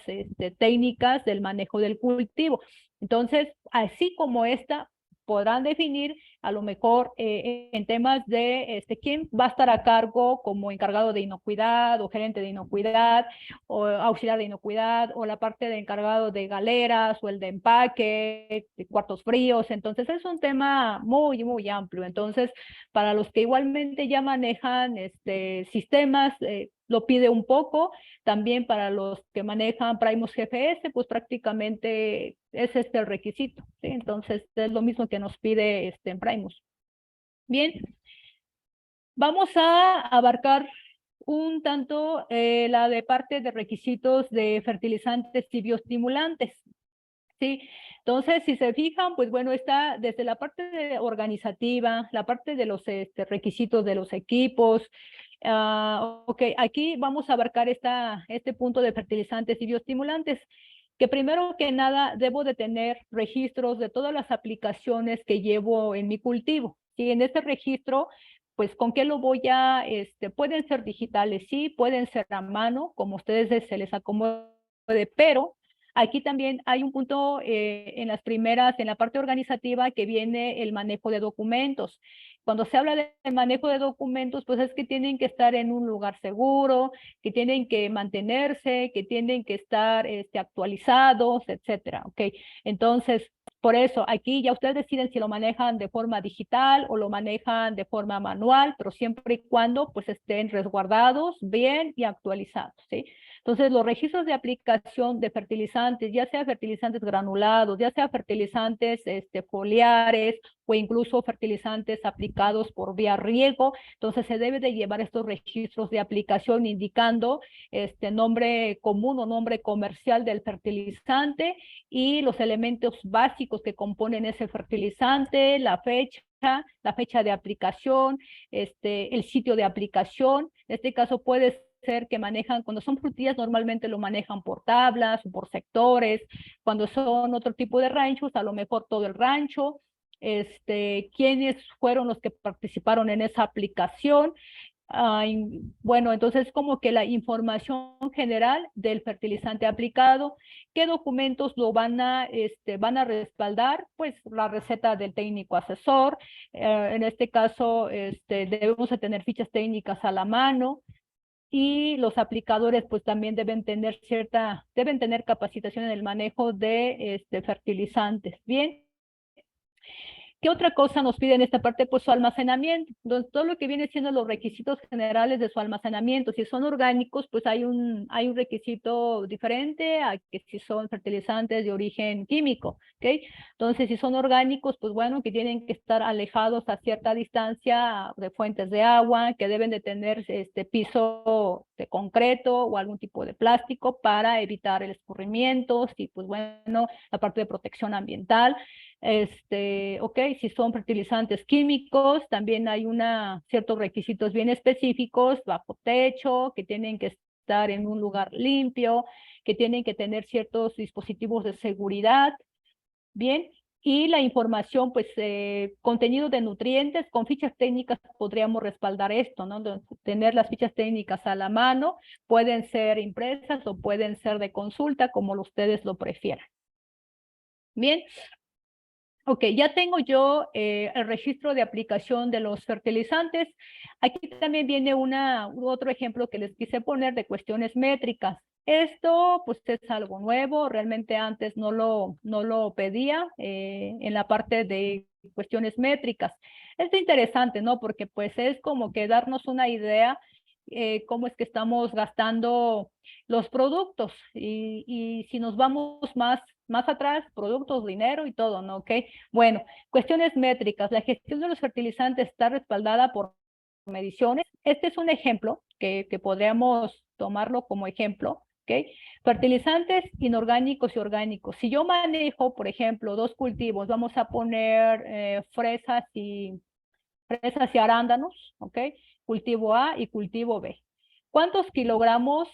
técnicas del manejo del cultivo. Entonces, así como esta, podrán definir a lo mejor en temas de quién va a estar a cargo como encargado de inocuidad o gerente de inocuidad o auxiliar de inocuidad o la parte de encargado de galeras o el de empaque, de cuartos fríos. Entonces es un tema muy, muy amplio. Entonces, para los que igualmente ya manejan sistemas, lo pide un poco. También para los que manejan Primus GFS, pues prácticamente es el requisito, ¿sí? Entonces es lo mismo que nos pide en Primus. Bien, vamos a abarcar un tanto la de parte de requisitos de fertilizantes y bioestimulantes, ¿sí? Entonces, si se fijan, pues bueno, está desde la parte organizativa, la parte de los requisitos de los equipos. Ok, aquí vamos a abarcar este punto de fertilizantes y bioestimulantes, que primero que nada debo de tener registros de todas las aplicaciones que llevo en mi cultivo. Y en este registro, pues con qué lo voy a, pueden ser digitales, sí, pueden ser a mano, como ustedes se les acomode, pero aquí también hay un punto en la parte organizativa, que viene el manejo de documentos. Cuando se habla de manejo de documentos, pues es que tienen que estar en un lugar seguro, que tienen que mantenerse, que tienen que estar actualizados, etcétera, ¿ok? Entonces, por eso, aquí ya ustedes deciden si lo manejan de forma digital o lo manejan de forma manual, pero siempre y cuando pues estén resguardados bien y actualizados, ¿sí? Entonces, los registros de aplicación de fertilizantes, ya sea fertilizantes granulados, ya sea fertilizantes foliares o incluso fertilizantes aplicados por vía riego, entonces se debe de llevar estos registros de aplicación indicando nombre común o nombre comercial del fertilizante y los elementos básicos que componen ese fertilizante, la fecha de aplicación, el sitio de aplicación. En este caso puede ser que manejan, cuando son frutillas normalmente lo manejan por tablas o por sectores, cuando son otro tipo de ranchos, a lo mejor todo el rancho, quiénes fueron los que participaron en esa aplicación. Bueno, entonces como que la información general del fertilizante aplicado, qué documentos lo van a respaldar, pues la receta del técnico asesor, en este caso debemos de tener fichas técnicas a la mano, y los aplicadores pues también deben tener capacitación en el manejo de fertilizantes. Bien. ¿Qué otra cosa nos pide en esta parte? Pues su almacenamiento. Entonces, todo lo que viene siendo los requisitos generales de su almacenamiento. Si son orgánicos, pues hay un requisito diferente a que si son fertilizantes de origen químico, ¿ok? Entonces, si son orgánicos, pues bueno, que tienen que estar alejados a cierta distancia de fuentes de agua, que deben de tener piso de concreto o algún tipo de plástico para evitar el escurrimiento, y pues bueno, la parte de protección ambiental. Ok, si son fertilizantes químicos, también hay ciertos requisitos bien específicos, bajo techo, que tienen que estar en un lugar limpio, que tienen que tener ciertos dispositivos de seguridad, bien, y la información, pues, contenido de nutrientes, con fichas técnicas podríamos respaldar esto, ¿no? Tener las fichas técnicas a la mano, pueden ser impresas o pueden ser de consulta, como ustedes lo prefieran. Bien. Ok, ya tengo yo el registro de aplicación de los fertilizantes. Aquí también viene otro ejemplo que les quise poner de cuestiones métricas. Esto pues es algo nuevo, realmente antes no lo pedía en la parte de cuestiones métricas. Es interesante, ¿no? Porque pues es como que darnos una idea cómo es que estamos gastando los productos. Y si nos vamos más atrás, productos, dinero y todo, ¿no? ¿Ok? Bueno, cuestiones métricas. La gestión de los fertilizantes está respaldada por mediciones. Este es un ejemplo que podríamos tomarlo como ejemplo, ¿ok? Fertilizantes inorgánicos y orgánicos. Si yo manejo, por ejemplo, dos cultivos, vamos a poner fresas y arándanos, ¿ok? Cultivo A y cultivo B. ¿Cuántos kilogramos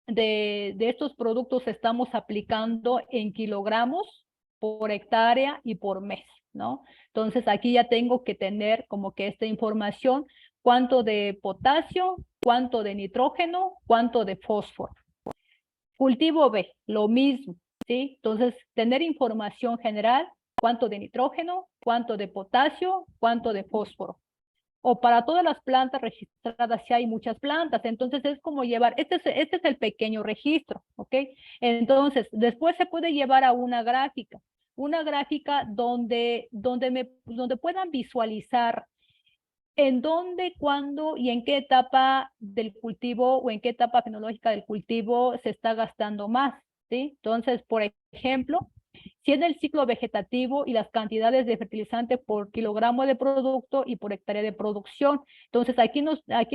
de estos productos estamos aplicando en kilogramos por hectárea y por mes, ¿no? Entonces aquí ya tengo que tener como que esta información, cuánto de potasio, cuánto de nitrógeno, cuánto de fósforo. Cultivo B, lo mismo, ¿sí? Entonces, tener información general, cuánto de nitrógeno, cuánto de potasio, cuánto de fósforo. O para todas las plantas registradas, si hay muchas plantas, entonces es como llevar, este es el pequeño registro, ¿ok? Entonces, después se puede llevar a una gráfica donde puedan visualizar en dónde, cuándo y en qué etapa del cultivo o en qué etapa fenológica del cultivo se está gastando más, ¿sí? Entonces, por ejemplo, si en el ciclo vegetativo y las cantidades de fertilizante por kilogramo de producto y por hectárea de producción. Entonces, aquí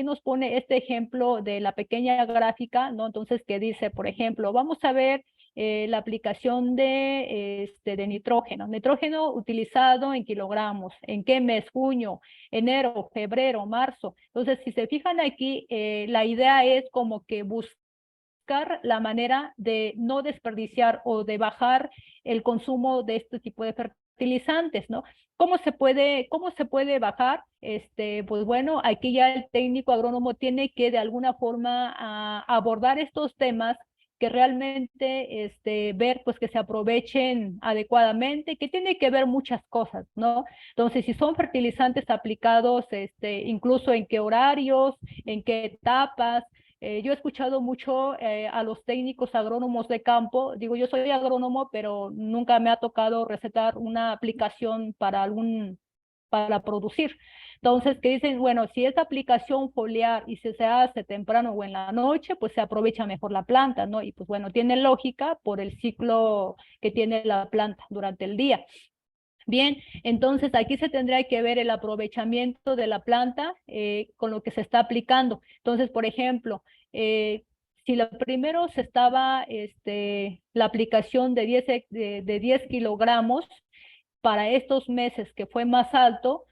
nos pone este ejemplo de la pequeña gráfica, ¿no? Entonces, que dice, por ejemplo, vamos a ver la aplicación de nitrógeno utilizado en kilogramos, ¿en qué mes? Junio, enero, febrero, marzo. Entonces, si se fijan aquí, la idea es como que buscar la manera de no desperdiciar o de bajar el consumo de este tipo de fertilizantes, ¿no? ¿Cómo se puede bajar? Pues bueno, aquí ya el técnico agrónomo tiene que de alguna forma abordar estos temas que realmente ver pues que se aprovechen adecuadamente, que tiene que ver muchas cosas, ¿no? Entonces, si son fertilizantes aplicados, incluso en qué horarios, en qué etapas. Yo he escuchado mucho a los técnicos agrónomos de campo. Digo, yo soy agrónomo, pero nunca me ha tocado recetar una aplicación para producir. Entonces, que dicen, bueno, si es aplicación foliar y si se hace temprano o en la noche, pues se aprovecha mejor la planta, ¿no? Y pues bueno, tiene lógica por el ciclo que tiene la planta durante el día. Bien, entonces aquí se tendría que ver el aprovechamiento de la planta con lo que se está aplicando. Entonces, por ejemplo, si lo primero se estaba la aplicación de 10 kilogramos para estos meses que fue más alto,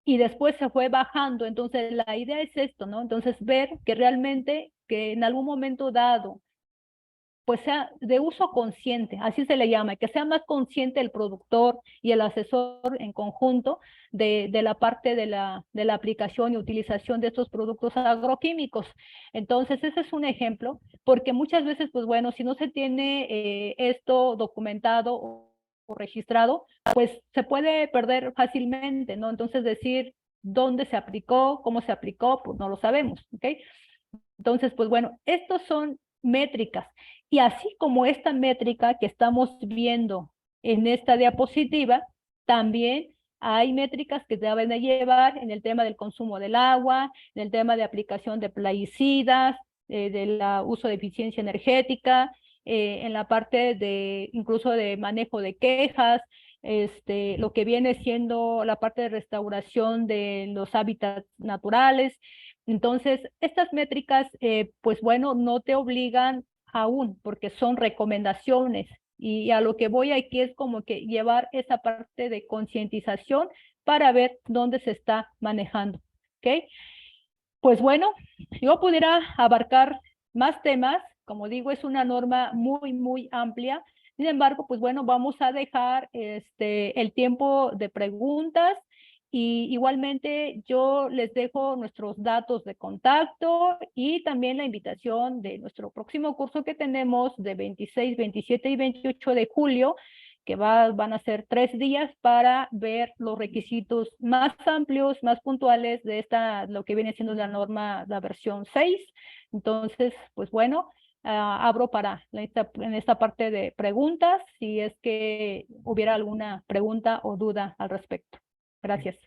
y después se fue bajando. Entonces, la idea es esto, ¿no? Entonces, ver que realmente, que en algún momento dado, pues sea de uso consciente, así se le llama, que sea más consciente el productor y el asesor en conjunto de la parte de la aplicación y utilización de estos productos agroquímicos. Entonces, ese es un ejemplo, porque muchas veces, pues bueno, si no se tiene esto documentado o registrado, pues se puede perder fácilmente, ¿no? Entonces, decir dónde se aplicó, cómo se aplicó, pues no lo sabemos, ¿ok? Entonces, pues bueno, estos son métricas. Y así como esta métrica que estamos viendo en esta diapositiva, también hay métricas que deben de llevar en el tema del consumo del agua, en el tema de aplicación de plaguicidas, del uso de eficiencia energética, en la parte de incluso de manejo de quejas, lo que viene siendo la parte de restauración de los hábitats naturales. Entonces, estas métricas, pues bueno, no te obligan aún, porque son recomendaciones. Y a lo que voy aquí es como que llevar esa parte de concientización para ver dónde se está manejando. ¿Ok? Pues bueno, yo pudiera abarcar más temas. Como digo, es una norma muy, muy amplia. Sin embargo, pues bueno, vamos a dejar el tiempo de preguntas. Y igualmente yo les dejo nuestros datos de contacto y también la invitación de nuestro próximo curso que tenemos de 26, 27 y 28 de julio, que van a ser 3 días para ver los requisitos más amplios, más puntuales de lo que viene siendo la norma, la versión 6. Entonces, pues bueno, abro para en esta parte de preguntas, si es que hubiera alguna pregunta o duda al respecto. Gracias.